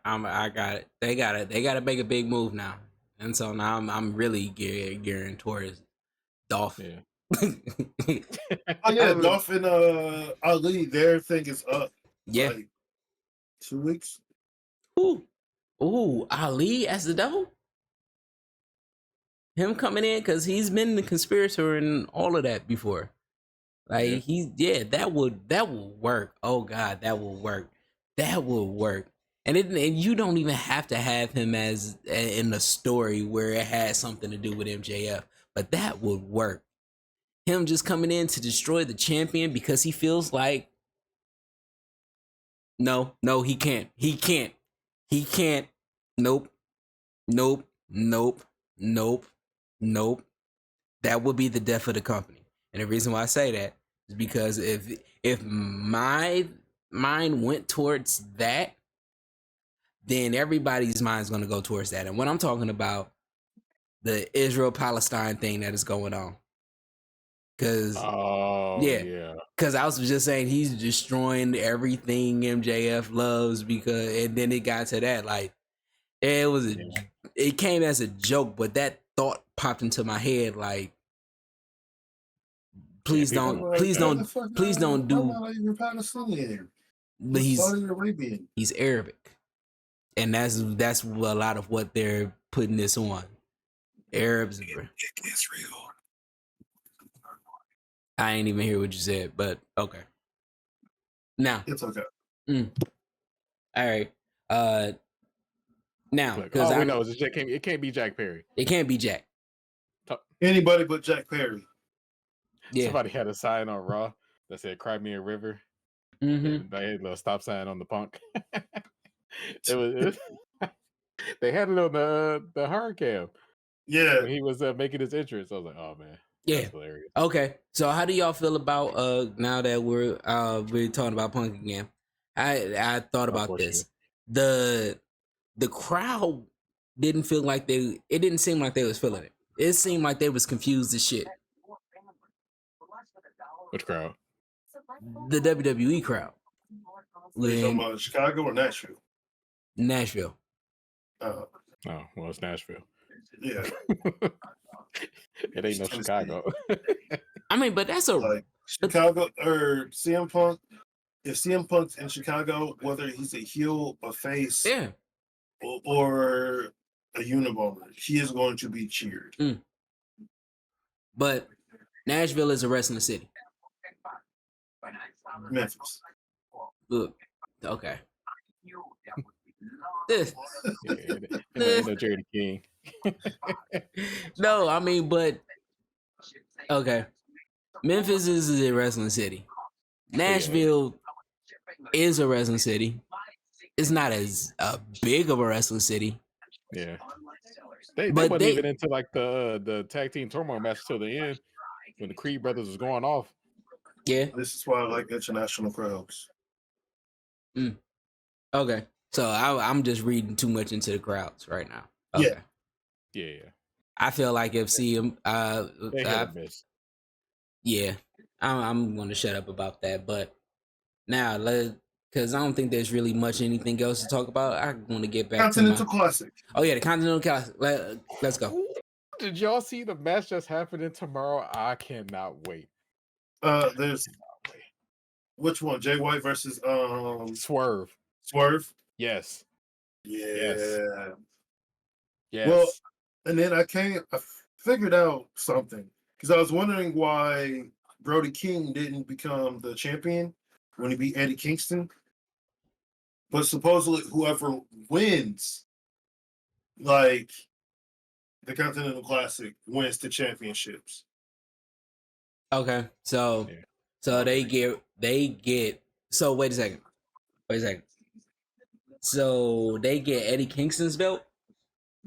I got it. They gotta make a big move now, and so now I'm really gearing towards Dolph. Yeah. Oh yeah, Dolph and Ali, their thing is up. Yeah. Like 2 weeks. Ooh, Ali as the devil? Him coming in because he's been the conspirator and all of that before. Like that would work. Oh God, that will work. That will work. And you don't even have to have him as in the story where it has something to do with MJF, but that would work. Him just coming in to destroy the champion because he feels like no, he can't. Nope. That would be the death of the company. And the reason why I say that is because if my mind went towards that, then everybody's mind is going to go towards that. And when I'm talking about the Israel-Palestine thing that is going on. Because because I was just saying he's destroying everything MJF loves and then it got to that, like it was it came as a joke, but that thought popped into my head like, please people- don't, Like, please what the don't, fuck, please don't I'm do. not even Palestinian. But He's Saudi Arabian. he's Arabic, and that's a lot of what they're putting this on. Arabs. Israel. I ain't even hear what you said, but okay. Now, It's okay. all right. Now, Like, because all we know is it can't be Jack Perry. it can't be Jack. Anybody but Jack Perry. Yeah. Somebody had a sign on Raw that said "Cry Me a River." Mm-hmm. And they had a little stop sign on the Punk. it was they had it on the hard cam. Yeah. When he was making his entrance. I was like, oh man, Yeah. that's hilarious. Okay. So how do y'all feel about now that we're talking about Punk again? I thought about this. The crowd didn't feel like it didn't seem like they was feeling it. It seemed like they was confused as shit. Which crowd? The WWE crowd. Are you talking about Chicago or Nashville? Nashville. Oh, well, it's Nashville. Yeah. It ain't no Chicago. I mean, but that's like Chicago or CM Punk. If CM Punk's in Chicago, whether he's a heel, a face, yeah, or a Unabomber, he is going to be cheered. But Nashville is a wrestling city. Memphis. Look, okay. Ain't no Jerry King. No, I mean, but okay. Memphis is a wrestling city. Nashville is a wrestling city. It's not as big of a wrestling city. Yeah. They wasn't even into like the tag team turmoil match till the end when the Creed brothers was going off. Yeah. This is why I like international crowds. Okay. So I'm just reading too much into the crowds right now. Okay. Yeah. I feel like if CM They hit or miss. Yeah. I'm gonna shut up about that. But now because I don't think there's really much anything else to talk about. I want to get back Continental to Classic. Oh yeah, the Continental Classic. Let's go. Did y'all see the match that's happening tomorrow? I cannot wait. There's which one? Jay White versus Swerve. Swerve. Yes. Yeah. Yes. Well, and then I figured out something because I was wondering why Brody King didn't become the champion when he beat Eddie Kingston. But supposedly, whoever wins, like the Continental Classic, wins the championships. Okay, so they get. So wait a second. So they get Eddie Kingston's belt.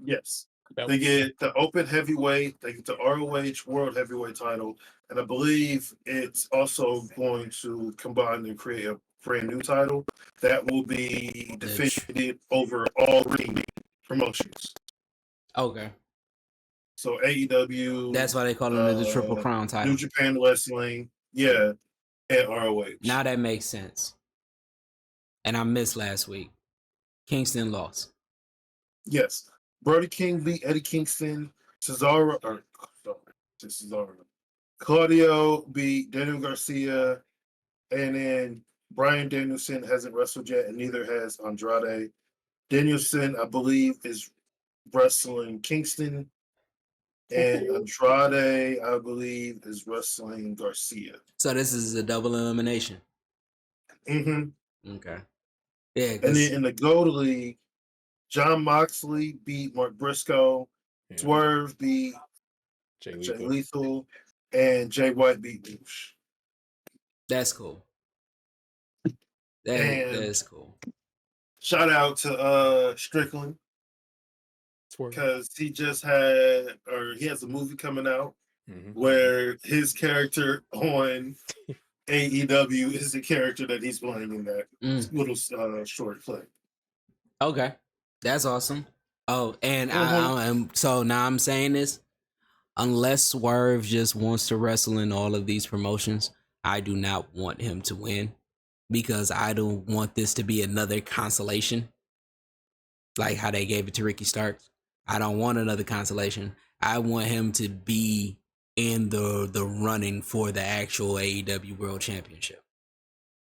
Yes, they get the Open Heavyweight. They get the ROH World Heavyweight title, and I believe it's also going to combine and create a brand new title that will be defended over all three promotions. Okay. So AEW. That's why they call it the Triple Crown title. New Japan Wrestling. Yeah. And ROH. Now that makes sense. And I missed last week. Kingston lost. Yes. Brody King beat Eddie Kingston. Claudio beat Daniel Garcia. And then Bryan Danielson hasn't wrestled yet, and neither has Andrade. Danielson, I believe, is wrestling Kingston. And Andrade, I believe, is wrestling Garcia. So this is a double elimination. Mm-hmm. Okay. Yeah. And then in the Gold League, John Moxley beat Mark Briscoe. Yeah. Swerve beat Jay Lethal. And Jay White beat Douche. That's cool. That's cool. Shout out to Strickland. Because he just he has a movie coming out where his character on AEW is the character that he's playing in that little short clip. Okay, that's awesome. Oh, and so now I'm saying this: unless Swerve just wants to wrestle in all of these promotions, I do not want him to win because I don't want this to be another consolation, like how they gave it to Ricky Starks. I don't want another consolation. I want him to be in the running for the actual AEW World Championship.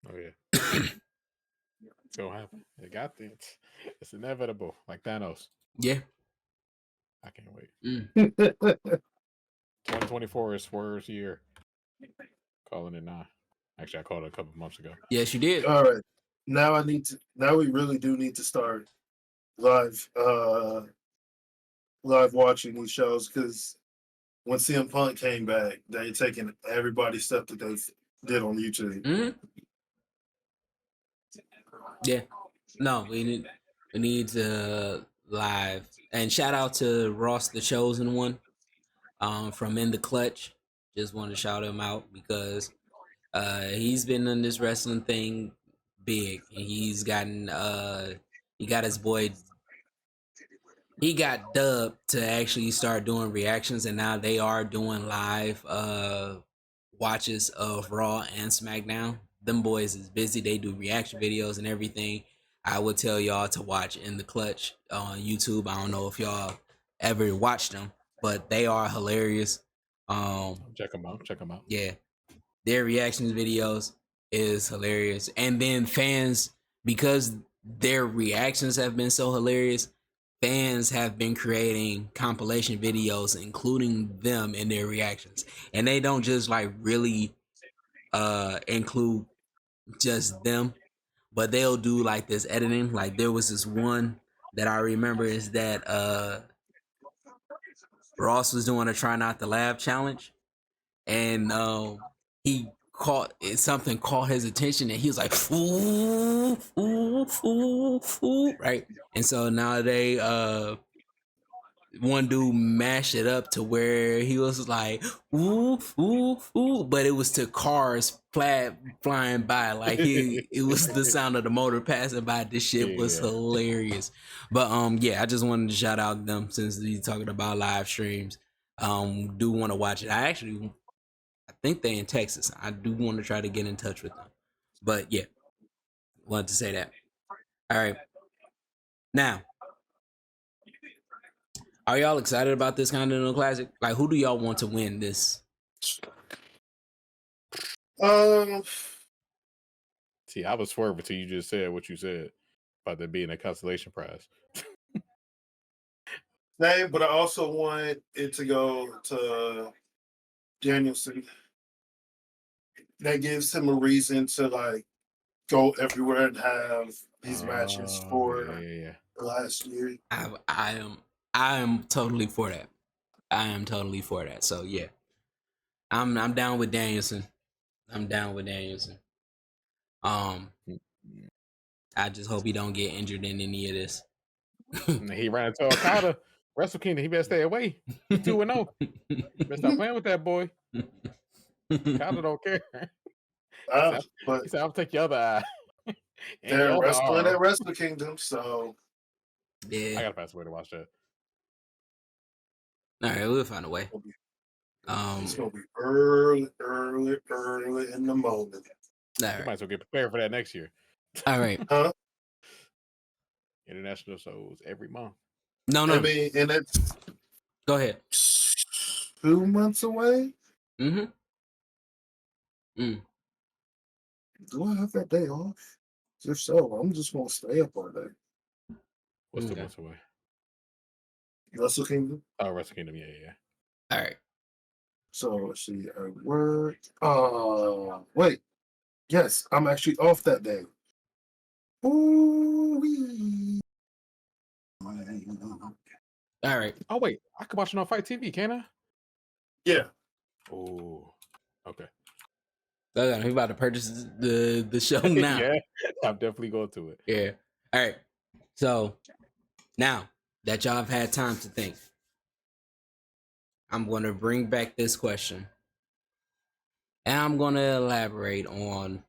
Oh yeah, it's gonna happen. It got it. It's inevitable, like Thanos. Yeah. I can't wait. 2024 2024 is Swerve's year. Calling it now. Actually, I called it a couple months ago. Yes, you did. All right. Now we really do need to start live watching these shows, because when CM Punk came back, they taking everybody's stuff that they did on YouTube. Mm-hmm. Yeah. No, we need to live. And shout out to Ross the Chosen One, from In the Clutch. Just wanted to shout him out because he's been in this wrestling thing big, and he's gotten he got his boy, he got dubbed to actually start doing reactions, and now they are doing live watches of Raw and SmackDown. Them boys is busy. They do reaction videos and everything. I would tell y'all to watch In the Clutch on YouTube. I don't know if y'all ever watched them, but they are hilarious. Check them out. Check them out. Yeah, their reactions videos is hilarious. And then fans, because their reactions have been so hilarious, fans have been creating compilation videos including them in their reactions. And they don't just like really include just them, but they'll do like this editing. Like there was this one that I remember is that Ross was doing a try not to laugh challenge, and he something caught his attention, and he was like, ooh, ooh, ooh, ooh, right? And so now they one dude mashed it up to where he was like, ooh, ooh, ooh, but it was to cars flying by. Like it was the sound of the motor passing by. This shit was hilarious. But yeah, I just wanted to shout out them since we talking about live streams. Do want to watch it. I think they in Texas. I do want to try to get in touch with them. But yeah, wanted to say that. All right. Now, are y'all excited about this Continental Classic? Like, who do y'all want to win this? See, I was swerving until you just said what you said about there being a consolation prize. Same, but I also want it to go to Danielson. That gives him a reason to like go everywhere and have these matches for the last year. I am totally for that. I am totally for that. So yeah, I'm down with Danielson. I'm down with Danielson. I just hope he don't get injured in any of this. He ran into Okada, Wrestle Kingdom. He better stay away. He 2-0. Better stop playing with that boy. Okada don't care. He said, "I'll take your other eye." They're wrestling at Wrestle Kingdom, so yeah, I gotta find a way to watch that. All right, we'll find a way. It's gonna be early in the moment. You might as well get prepared for that next year. All right. Huh? International shows every month. No. I mean, and it's go ahead. 2 months away. Mm-hmm. Do I have that day off? If so, I'm just gonna stay up all day. What's 2 months away? Wrestle Kingdom. Oh, Wrestle Kingdom. Yeah. All right. So let's see. I work. Wait. Yes, I'm actually off that day. Ooh-wee. All right. Oh wait, I can watch it on Fight TV, can't I? Yeah. Oh, okay. He's about to purchase the show now. Yeah, I'm definitely going to it. Yeah. All right. So now that y'all have had time to think, I'm going to bring back this question, and I'm going to elaborate on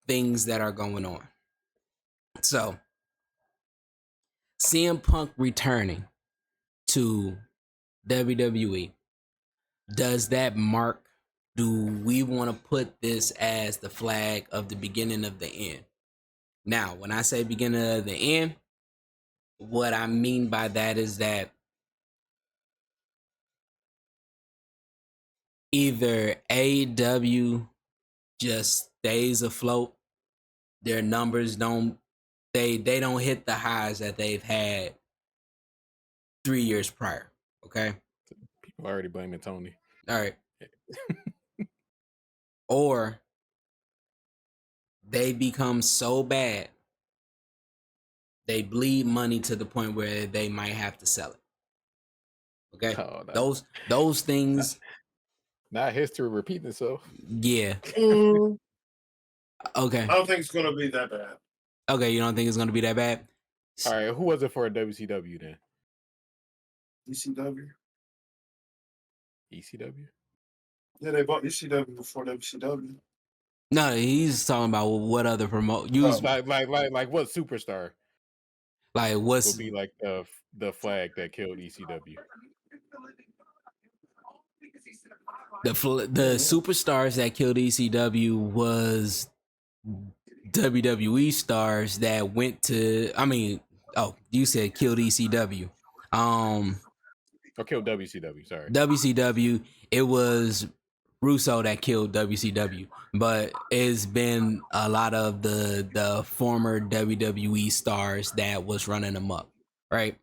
things that are going on. So, CM Punk returning to WWE, does that mark? Do we want to put this as the flag of the beginning of the end? Now, when I say beginning of the end, what I mean by that is that either AEW just stays afloat, their numbers don't they don't hit the highs that they've had 3 years prior. Okay, People already blaming Tony. all right, or they become so bad they bleed money to the point where they might have to sell it. Okay, those things. Not history repeating itself. Yeah. Okay. I don't think it's gonna be that bad. Okay, you don't think it's gonna be that bad? All right, who was it for WCW then? ECW. ECW. Yeah, they bought ECW before WCW. No, he's talking about what other promote. Use like what superstar? Like what's would be like the flag that killed ECW? The superstars that killed ECW was WWE stars that went to. I mean, oh, you said killed ECW. Or killed WCW. Sorry, WCW. It was Russo that killed WCW, but it's been a lot of the former WWE stars that was running them up, right?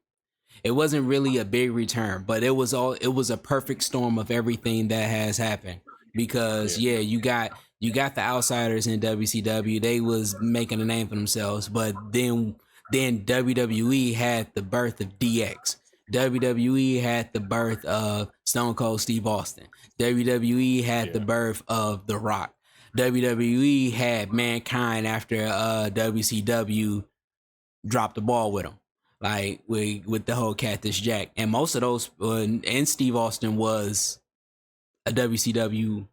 It wasn't really a big return, but it was a perfect storm of everything that has happened. Because you got the outsiders in WCW. They was making a name for themselves, but then WWE had the birth of DX. WWE had the birth of Stone Cold Steve Austin. WWE had the birth of The Rock. WWE had Mankind after WCW dropped the ball with him, like with the whole Cactus Jack, and most of those and Steve Austin was a WCW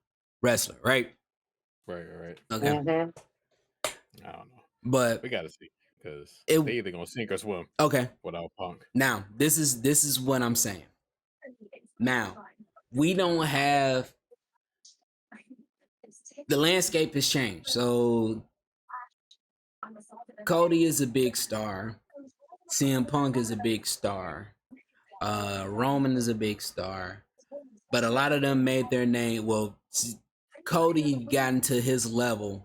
wrestler, right? Right. Okay. I don't know, but we gotta see because they either gonna sink or swim. Okay. Without Punk. Now this is what I'm saying. Now we don't have the landscape has changed. So Cody is a big star. CM Punk is a big star. Roman is a big star. But a lot of them made their name. Well, Cody got into his level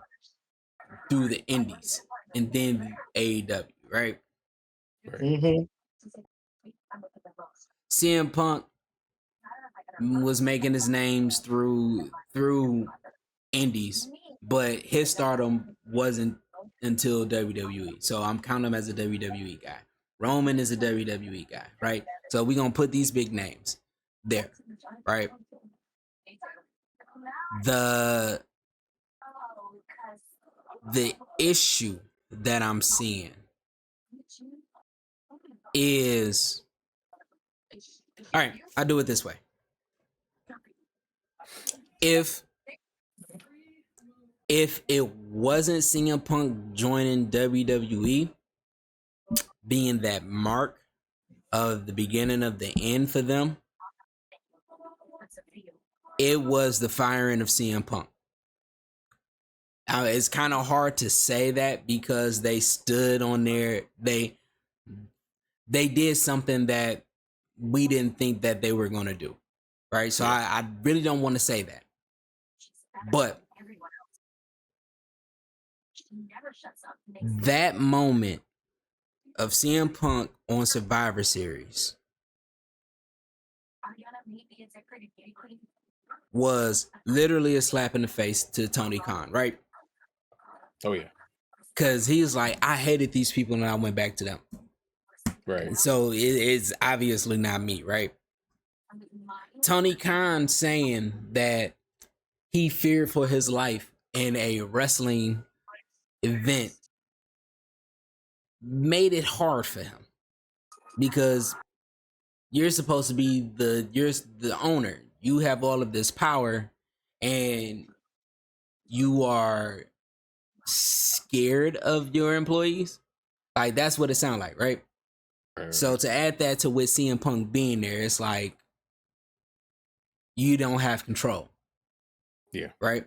through the indies and then AEW, right? CM Punk was making his names through indies, but his stardom wasn't until WWE. So I'm counting him as a WWE guy. Roman is a WWE guy, right? So we're gonna put these big names there, right? The issue that I'm seeing is, all right, I'll do it this way. If it wasn't CM Punk joining WWE being that mark of the beginning of the end for them, it was the firing of CM Punk. Now, it's kind of hard to say that because they stood on their they did something that we didn't think that they were going to do, right? So I really don't want to say that, but that moment of CM Punk on Survivor Series was literally a slap in the face to Tony Khan, right? Oh yeah, because he was like, I hated these people and I went back to them. Right. So it's obviously not me, right? Tony Khan saying that he feared for his life in a wrestling event made it hard for him because you're supposed to be you're the owner. You have all of this power and you are scared of your employees. Like that's what it sounds like, right? So to add that to with CM Punk being there, it's like you don't have control. Yeah. Right?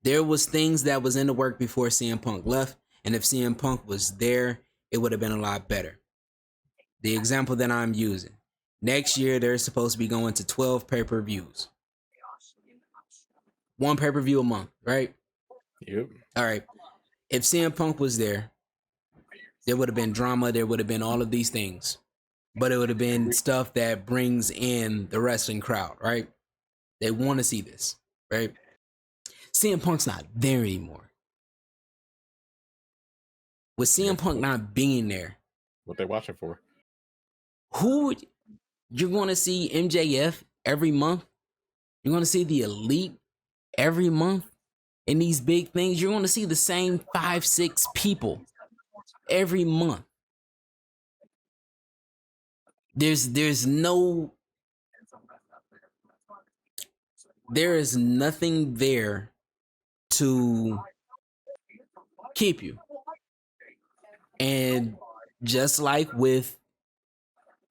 There was things that was in the work before CM Punk left, and if CM Punk was there, it would have been a lot better. The example that I'm using. Next year, they're supposed to be going to 12 pay-per-views. one pay-per-view a month, right? Yep. All right. If CM Punk was there would have been drama. There would have been all of these things, but it would have been stuff that brings in the wrestling crowd, right? They want to see this, right? CM Punk's not there anymore. With CM Punk not being there, what they watching for? Who you're going to see MJF every month? You're going to see the Elite every month in these big things. You're going to see the same 5-6 people every month. There is nothing there to keep you. And just like with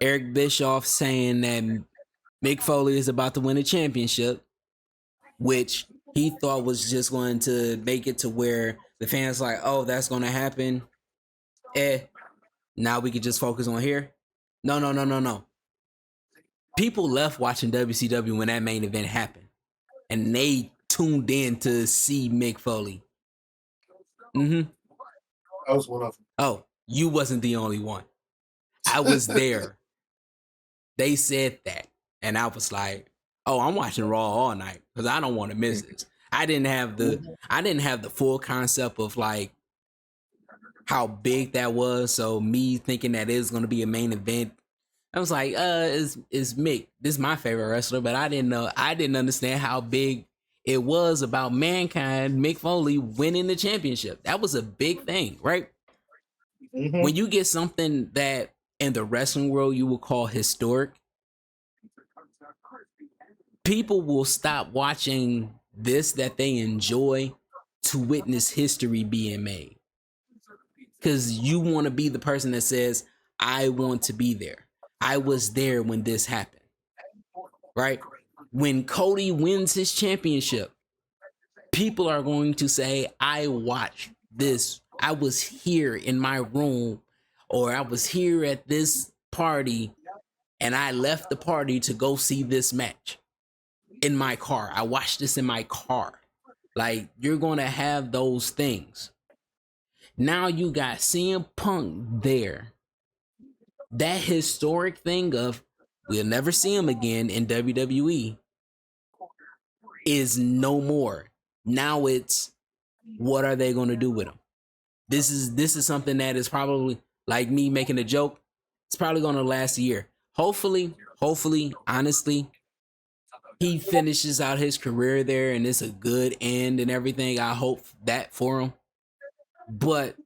Eric Bischoff saying that Mick Foley is about to win a championship, which he thought was just going to make it to where the fans like, oh, that's going to happen. Now we could just focus on here. No. People left watching WCW when that main event happened, and they tuned in to see Mick Foley. I was one of them. Oh, you wasn't the only one. I was there. They said that, and I was like, oh, I'm watching Raw all night because I don't want to miss this. I didn't have the full concept of like how big that was. So me thinking that it was going to be a main event, I was like, is Mick. This is my favorite wrestler, but I didn't understand how big it was about Mankind, Mick Foley winning the championship. That was a big thing, right? Mm-hmm. When you get something that in the wrestling world you would call historic, people will stop watching this that they enjoy to witness history being made. Because you want to be the person that says, I want to be there. I was there when this happened. Right? When Cody wins his championship, people are going to say, I watched this. I was here in my room, or I was here at this party, and I left the party to go see this match in my car. I watched this in my car. Like, you're going to have those things. Now you got CM Punk there. That historic thing of we'll never see him again in WWE is no more. Now it's what are they going to do with him? This is something that is probably like me making a joke. It's probably going to last a year. Hopefully, honestly, he finishes out his career there and it's a good end and everything. I hope that for him. But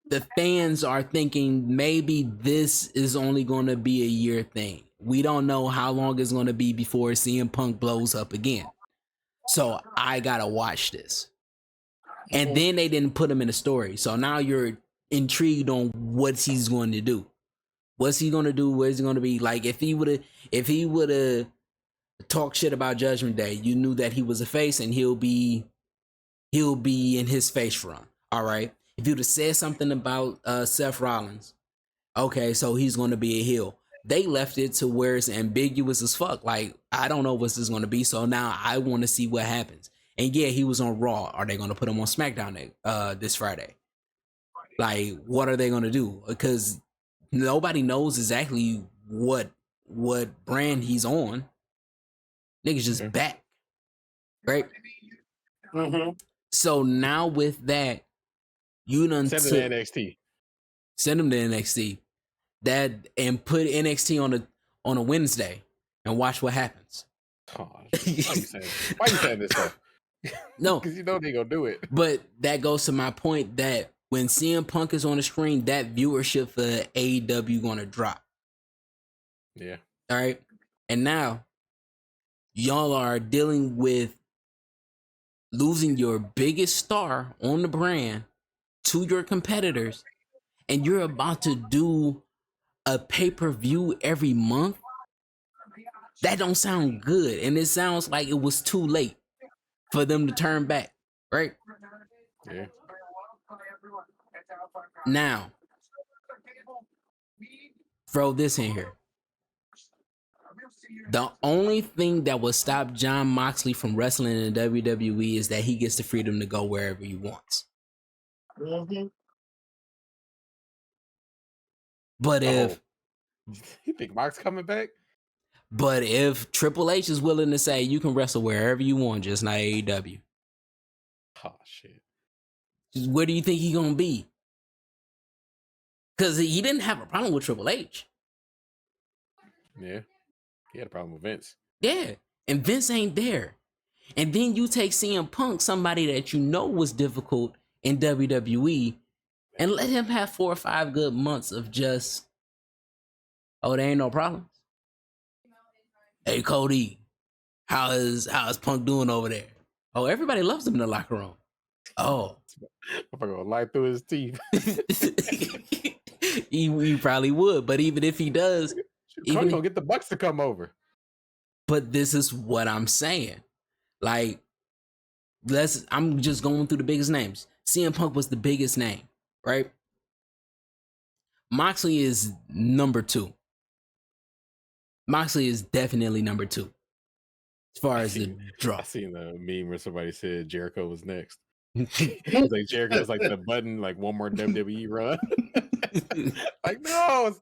the fans are thinking maybe this is only going to be a year thing. We don't know how long it's going to be before CM Punk blows up again. So I got to watch this. And then they didn't put him in the story. So now you're intrigued on what he's going to do. What's he going to do? Where's he going to be? Like if he would have talked shit about Judgment Day, you knew that he was a face and he'll be in his face run. All right. If you'd have said something about Seth Rollins, okay, so he's going to be a heel. They left it to where it's ambiguous as fuck. Like, I don't know what this is going to be, so now I want to see what happens. And yeah, he was on Raw. Are they going to put him on SmackDown this Friday? Like, what are they going to do? Because nobody knows exactly what brand he's on. Nigga's just back. Right? Mm-hmm. So now with that, you done send him to NXT. Send him to NXT. That and put NXT on a Wednesday and watch what happens. Oh, why you saying this stuff? No, because you know they gonna do it. But that goes to my point that when CM Punk is on the screen, that viewership for AEW gonna drop. Yeah. All right. And now y'all are dealing with losing your biggest star on the brand to your competitors, and you're about to do a pay-per-view every month. That don't sound good, and it sounds like it was too late for them to turn back, right? Yeah. Now, throw this in here. The only thing that will stop Jon Moxley from wrestling in the WWE is that he gets the freedom to go wherever he wants. Mm-hmm. But if you think Mox coming back? But if Triple H is willing to say you can wrestle wherever you want, just not AEW, oh shit, where do you think he gonna be? Because he didn't have a problem with Triple H. Yeah, he had a problem with Vince. Yeah, and Vince ain't there. And then you take CM Punk, somebody that you know was difficult in WWE, and let him have 4 or 5 good months of just, oh, there ain't no problems. Hey, Cody, how is Punk doing over there? Oh, everybody loves him in the locker room. Oh, I'm gonna lie through his teeth. he probably would, but even if he does, Cody gonna get the Bucks to come over. But this is what I'm saying. Like, I'm just going through the biggest names. CM Punk was the biggest name, right? Moxley is number 2. Moxley is definitely number 2 as far as the draw. I seen the meme where somebody said Jericho was next. It's like Jericho was like the button, like one more WWE run. Like, no,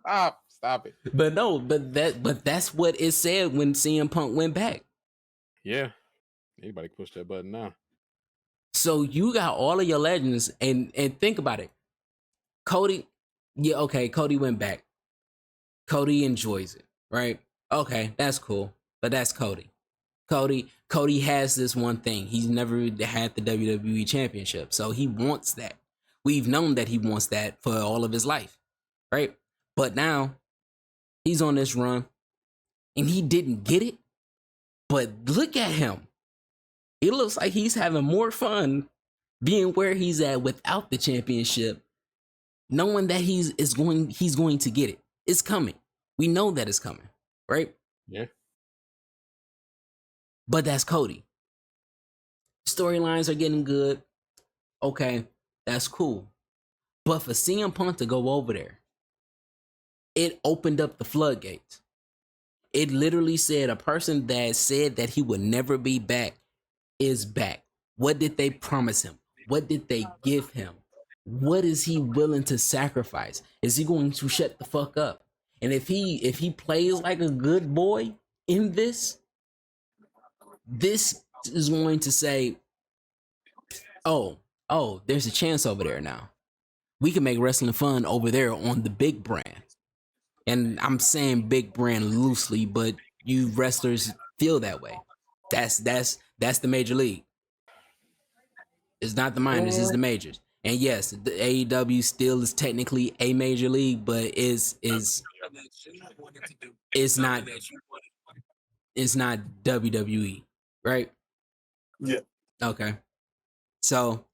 stop it. But that's what it said when CM Punk went back. Yeah, anybody push that button now. So you got all of your legends, and think about it. Cody, yeah, okay, Cody went back. Cody enjoys it, right? Okay, that's cool, but that's Cody. Cody has this one thing. He's never had the WWE Championship, so he wants that. We've known that he wants that for all of his life, right? But now he's on this run, and he didn't get it. But look at him. It looks like he's having more fun being where he's at without the championship, knowing that he's going to get it. It's coming. We know that it's coming, right? Yeah. But that's Cody. Storylines are getting good. Okay, that's cool. But for CM Punk to go over there, it opened up the floodgates. It literally said a person that said that he would never be back is back. What did they promise him? What did they give him? What is he willing to sacrifice? Is he going to shut the fuck up? And if he plays like a good boy in this is going to say, oh, there's a chance over there now. We can make wrestling fun over there on the big brand. And I'm saying big brand loosely, but you wrestlers feel that way. That's the major league. It's not the minors, it's the majors. And yes, the AEW still is technically a major league, but it's not WWE, right? Yeah. Okay. So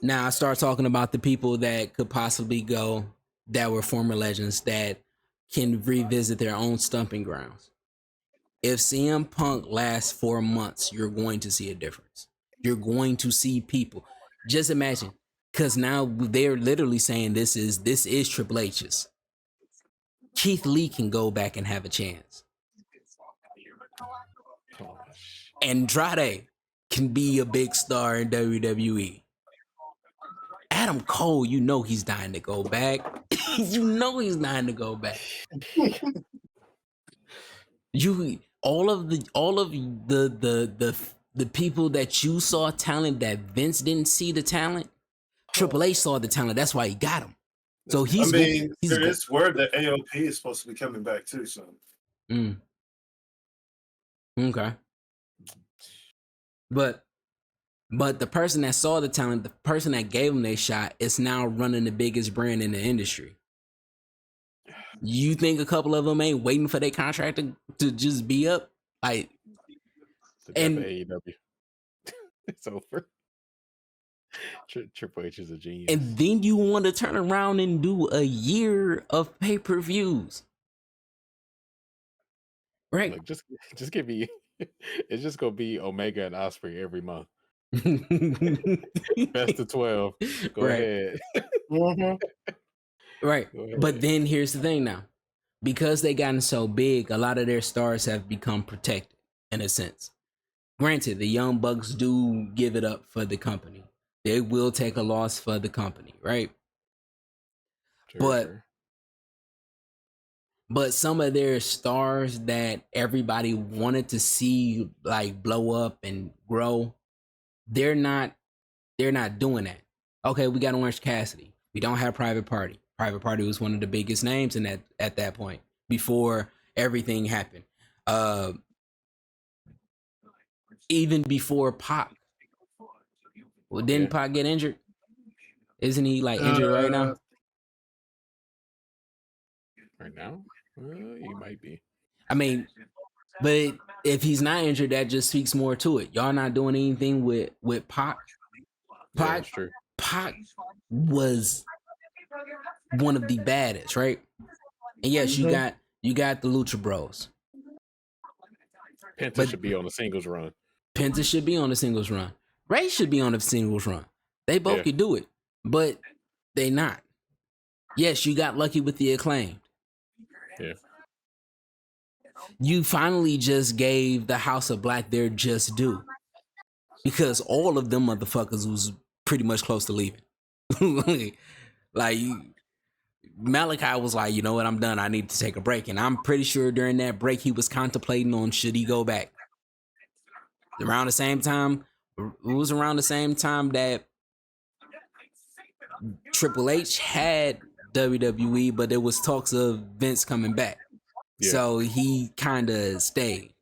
now I start talking about the people that could possibly go that were former legends that can revisit their own stomping grounds. If CM Punk lasts 4 months, you're going to see a difference. You're going to see people. Just imagine, because now they're literally saying this is Triple H's. Keith Lee can go back and have a chance. Andrade can be a big star in WWE. Adam Cole, you know he's dying to go back. You know he's dying to go back. All of the people that you saw talent that Vince didn't see the talent, Triple H saw the talent. That's why he got him. So there is word that AOP is supposed to be coming back too. So, okay, but the person that saw the talent, the person that gave him their shot, is now running the biggest brand in the industry. You think a couple of them ain't waiting for their contract to just be up? Like, and AEW, it's over. Triple H is a genius. And then you want to turn around and do a year of pay-per-views, right? Like, just give me. It's just gonna be Omega and Osprey every month. Best of 12. Go ahead. Right. But then here's the thing now. because they gotten so big, a lot of their stars have become protected in a sense. Granted, the Young Bucks do give it up for the company. They will take a loss for the company, right? Sure. But some of their stars that everybody wanted to see like blow up and grow, they're not doing that. Okay, we got Orange Cassidy. We don't have Private Party. Private Party was one of the biggest names in that at that point before everything happened. Even before Pac. Well, didn't Pac get injured? Isn't he like injured right now? Right now? He might be. I mean, but if he's not injured, that just speaks more to it. Y'all not doing anything with Pac. Yeah, that's true. Pac was one of the baddest, right? And yes, you got the Lucha Bros. Penta should be on the singles run. Penta should be on the singles run. Ray should be on the singles run. They both could do it, but they not. Yes, you got lucky with the Acclaimed. Yeah. You finally just gave the House of Black their just due. Because all of them motherfuckers was pretty much close to leaving. Like, Malachi was like, you know what, I'm done. I need to take a break. And I'm pretty sure during that break, he was contemplating on should he go back. Around the same time, it was around the same time that Triple H had WWE, but there was talks of Vince coming back. Yeah. So he kind of stayed.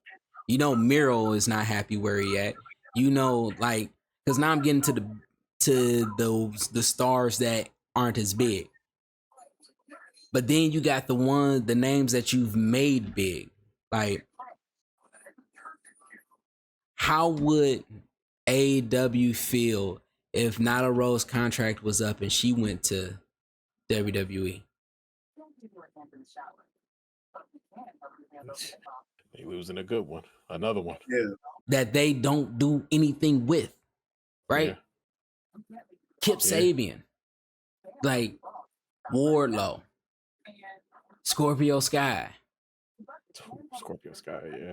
You know, Miro is not happy where he at. You know, like, because now I'm getting to the stars that aren't as big. But then you got the names that you've made big. Like, how would AEW feel if Nyla Rose's contract was up and she went to WWE? They losing a good one. Another one. Yeah. That they don't do anything with. Right? Yeah. Kip Sabian. Like Wardlow. Scorpio Sky. Scorpio Sky, yeah.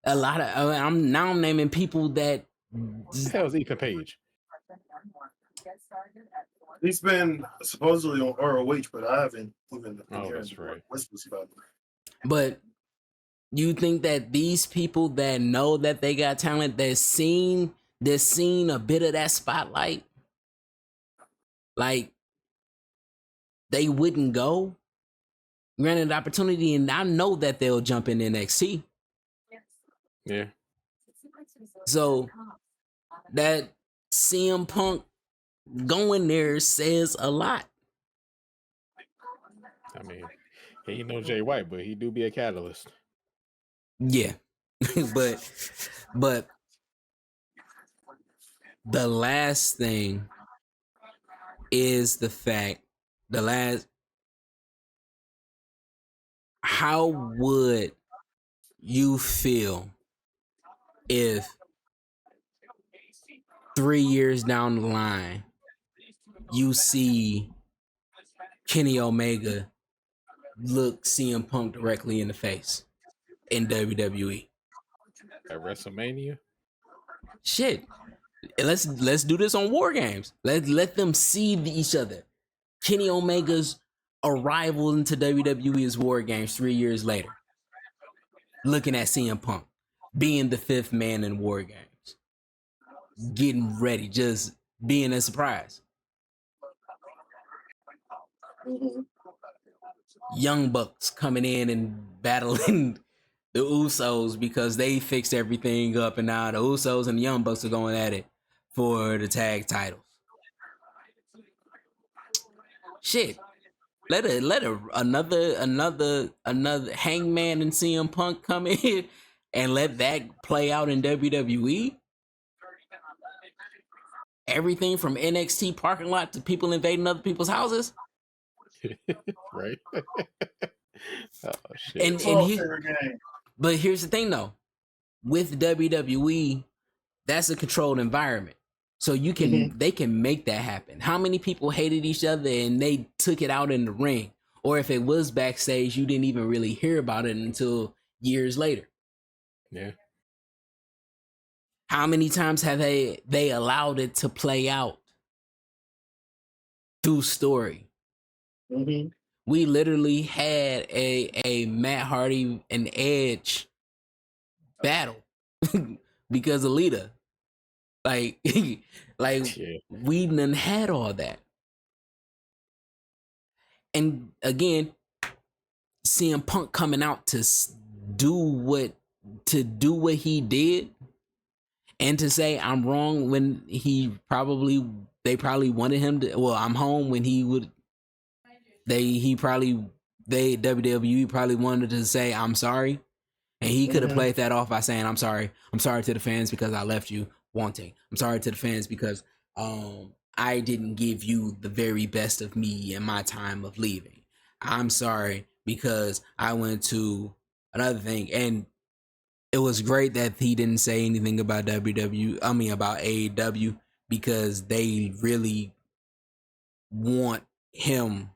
A lot of I'm naming people that. What the hell is Ethan Page? He's been supposedly on ROH, but I haven't even that's right. whispers about it. But you think that these people that know that they got talent, they're seen a bit of that spotlight, like they wouldn't go? Granted opportunity, and I know that they'll jump in NXT. Yeah. So that CM Punk going there says a lot. I mean, he ain't no Jay White, but he do be a catalyst. Yeah. but the last thing is the fact, how would you feel if 3 years down the line you see Kenny Omega look CM Punk directly in the face in WWE? At WrestleMania? Shit. Let's do this on Wargames. Let them see each other. Kenny Omega's arrival into WWE is Wargames 3 years later. Looking at CM Punk being the fifth man in Wargames. Getting ready, just being a surprise. Young Bucks coming in and battling the Usos because they fixed everything up, and now the Usos and the Young Bucks are going at it for the tag titles. Shit. Let another Hangman and CM Punk come in and let that play out in WWE. Everything from NXT parking lot to people invading other people's houses. Right. Oh shit. But here's the thing though. With WWE, that's a controlled environment. So you can they can make that happen. How many people hated each other and they took it out in the ring? Or if it was backstage, you didn't even really hear about it until years later. Yeah. How many times have they allowed it to play out through story? Mm-hmm. We literally had a Matt Hardy and Edge battle because of Lita. Like, Yeah. we done had all that. And again, CM Punk coming out to do what he did, and to say I'm wrong when they probably wanted him to. Well, I'm home when he would. WWE probably wanted to say I'm sorry, and he could have played that off by saying I'm sorry to the fans because I left you wanting. I'm sorry to the fans because I didn't give you the very best of me in my time of leaving. I'm sorry because I went to another thing. And it was great that he didn't say anything about about AEW, because they really want him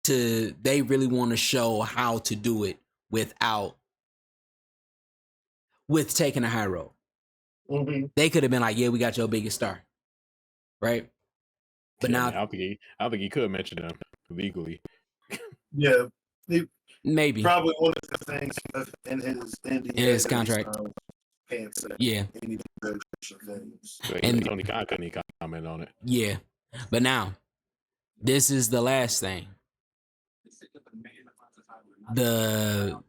they really want to show how to do it with taking a high road. Mm-hmm. They could have been like, yeah, we got your biggest star. Right? But Yeah, now I don't think he could mention them legally. Yeah, he maybe probably one of the things in his contract. Can't say Yeah. any things. And Tony Khan couldn't even comment on it. Yeah. But now, this is the last thing. The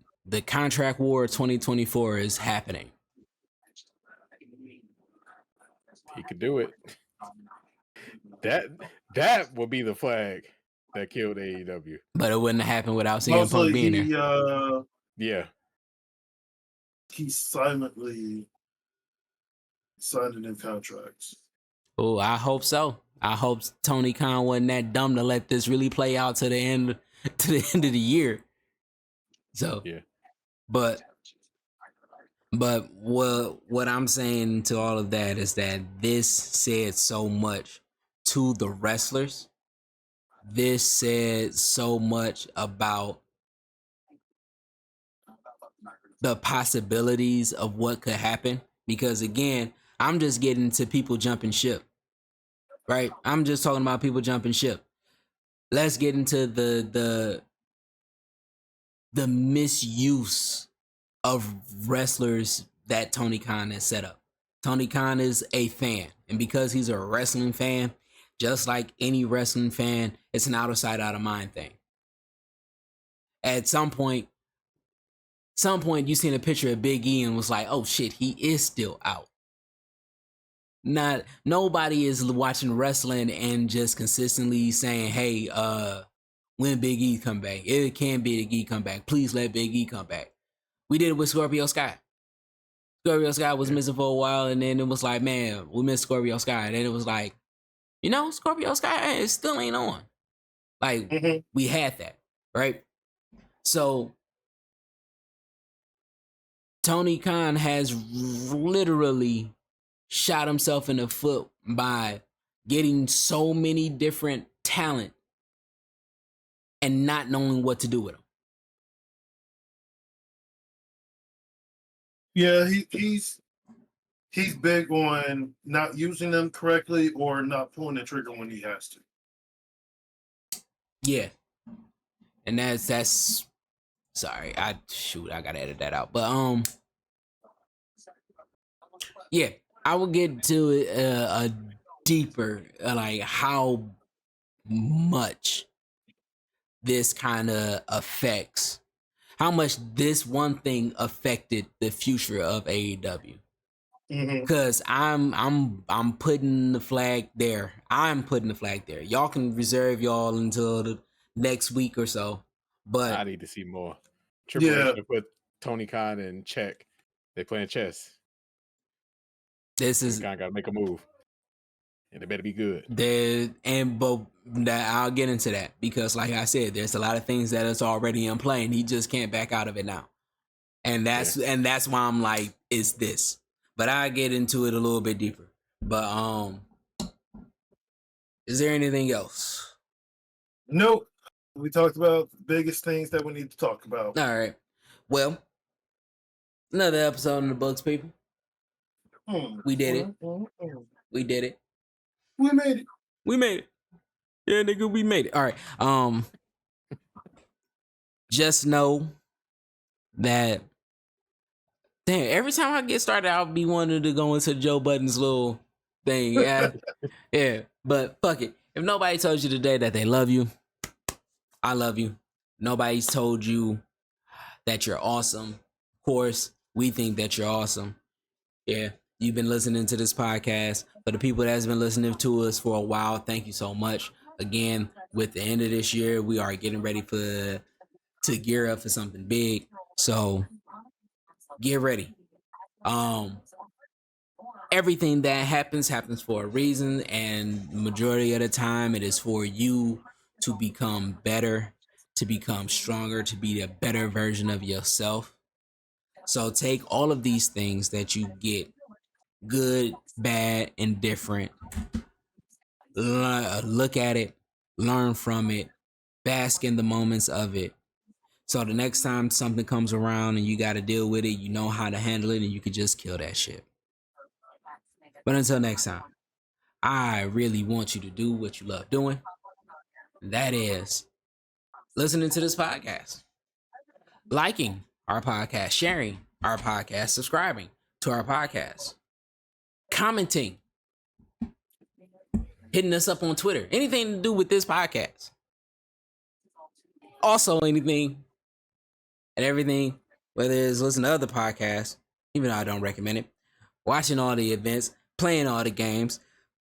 contract war 2024 is happening. He could do it. That will be the flag that killed AEW. But it wouldn't have happened without CM Punk being there. Yeah. He silently signed new contracts. Oh, I hope so. I hope Tony Khan wasn't that dumb to let this really play out to the end of the year. So yeah. But what I'm saying to all of that is that this said so much to the wrestlers. This said so much about the possibilities of what could happen. Because again, I'm just getting to people jumping ship. Right? I'm just talking about people jumping ship. Let's get into the misuse of wrestlers that Tony Khan has set up. Tony Khan is a fan, and because he's a wrestling fan, just like any wrestling fan, it's an out of sight, out of mind thing. At some point, you seen a picture of Big E and was like, "Oh shit, he is still out." Nobody is watching wrestling and just consistently saying, "Hey, when Big E come back? It can Big E come back. Please let Big E come back." We did it with Scorpio Sky. Scorpio Sky was missing for a while, and then it was like, man, we missed Scorpio Sky. And then it was like, Scorpio Sky it still ain't on. Like, we had that, right? So Tony Khan has literally shot himself in the foot by getting so many different talent and not knowing what to do with them. Yeah, he's big on not using them correctly or not pulling the trigger when he has to. Yeah. And that's sorry, I gotta edit that out. But yeah, I will get to a deeper like how much this kind of affects, how much this one thing affected the future of AEW. Because I'm putting the flag there. I'm putting the flag there. Y'all can reserve y'all until the next week or so. But I need to see more. Triple H should put Tony Khan in check. They playing chess. Tony Khan got to make a move, and it better be good. I'll get into that because, like I said, there's a lot of things that is already in play, and he just can't back out of it now. And that's why I'm like, it's this. But I'll get into it a little bit deeper. But is there anything else? Nope. We talked about the biggest things that we need to talk about. All right. Well, another episode in the books, people. We did it. We did it. We made it. We made it. Yeah, nigga, we made it. All right. Just know that damn, every time I get started, I'll be wanting to go into Joe Budden's little thing. Yeah. Yeah. But fuck it. If nobody told you today that they love you, I love you. Nobody's told you that you're awesome. Of course, we think that you're awesome. Yeah. You've been listening to this podcast. For the people that's been listening to us for a while, thank you so much. Again, with the end of this year, we are getting ready to gear up for something big. So get ready. Everything that happens for a reason, and majority of the time it is for you to become better, to become stronger, to be a better version of yourself. So take all of these things that you get, good, bad, indifferent, look at it, learn from it, bask in the moments of it. So the next time something comes around and you got to deal with it, you know how to handle it and you can just kill that shit. But until next time, I really want you to do what you love doing. That is listening to this podcast, liking our podcast, sharing our podcast, subscribing to our podcast, commenting, hitting us up on Twitter, anything to do with this podcast. Also anything and everything, whether it's listening to other podcasts, even though I don't recommend it, watching all the events, playing all the games,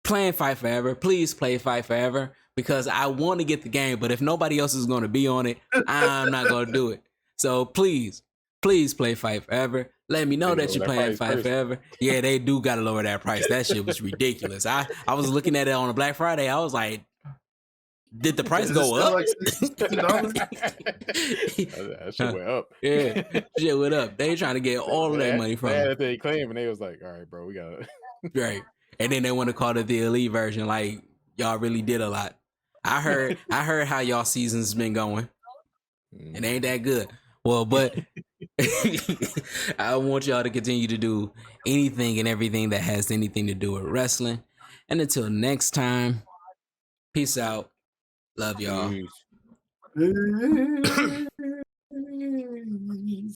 playing Fight Forever. Please play Fight Forever because I want to get the game, but if nobody else is going to be on it, I'm not going to do it. So please play Fight Forever. Let me know that you're playing Fight Forever. Yeah, they do got to lower that price. That shit was ridiculous. I was looking at it on a Black Friday. I was like, did the price go up? Like $60? That shit went up. Yeah, shit went up. They trying to get all of that money from it. it. That they claim, and they was like, all right, bro, we got it. Right. And then they want to call it the elite version. Like, y'all really did a lot. I heard how y'all season's been going. It ain't that good. Well, but I want y'all to continue to do anything and everything that has anything to do with wrestling. And until next time, peace out. Love y'all. Peace.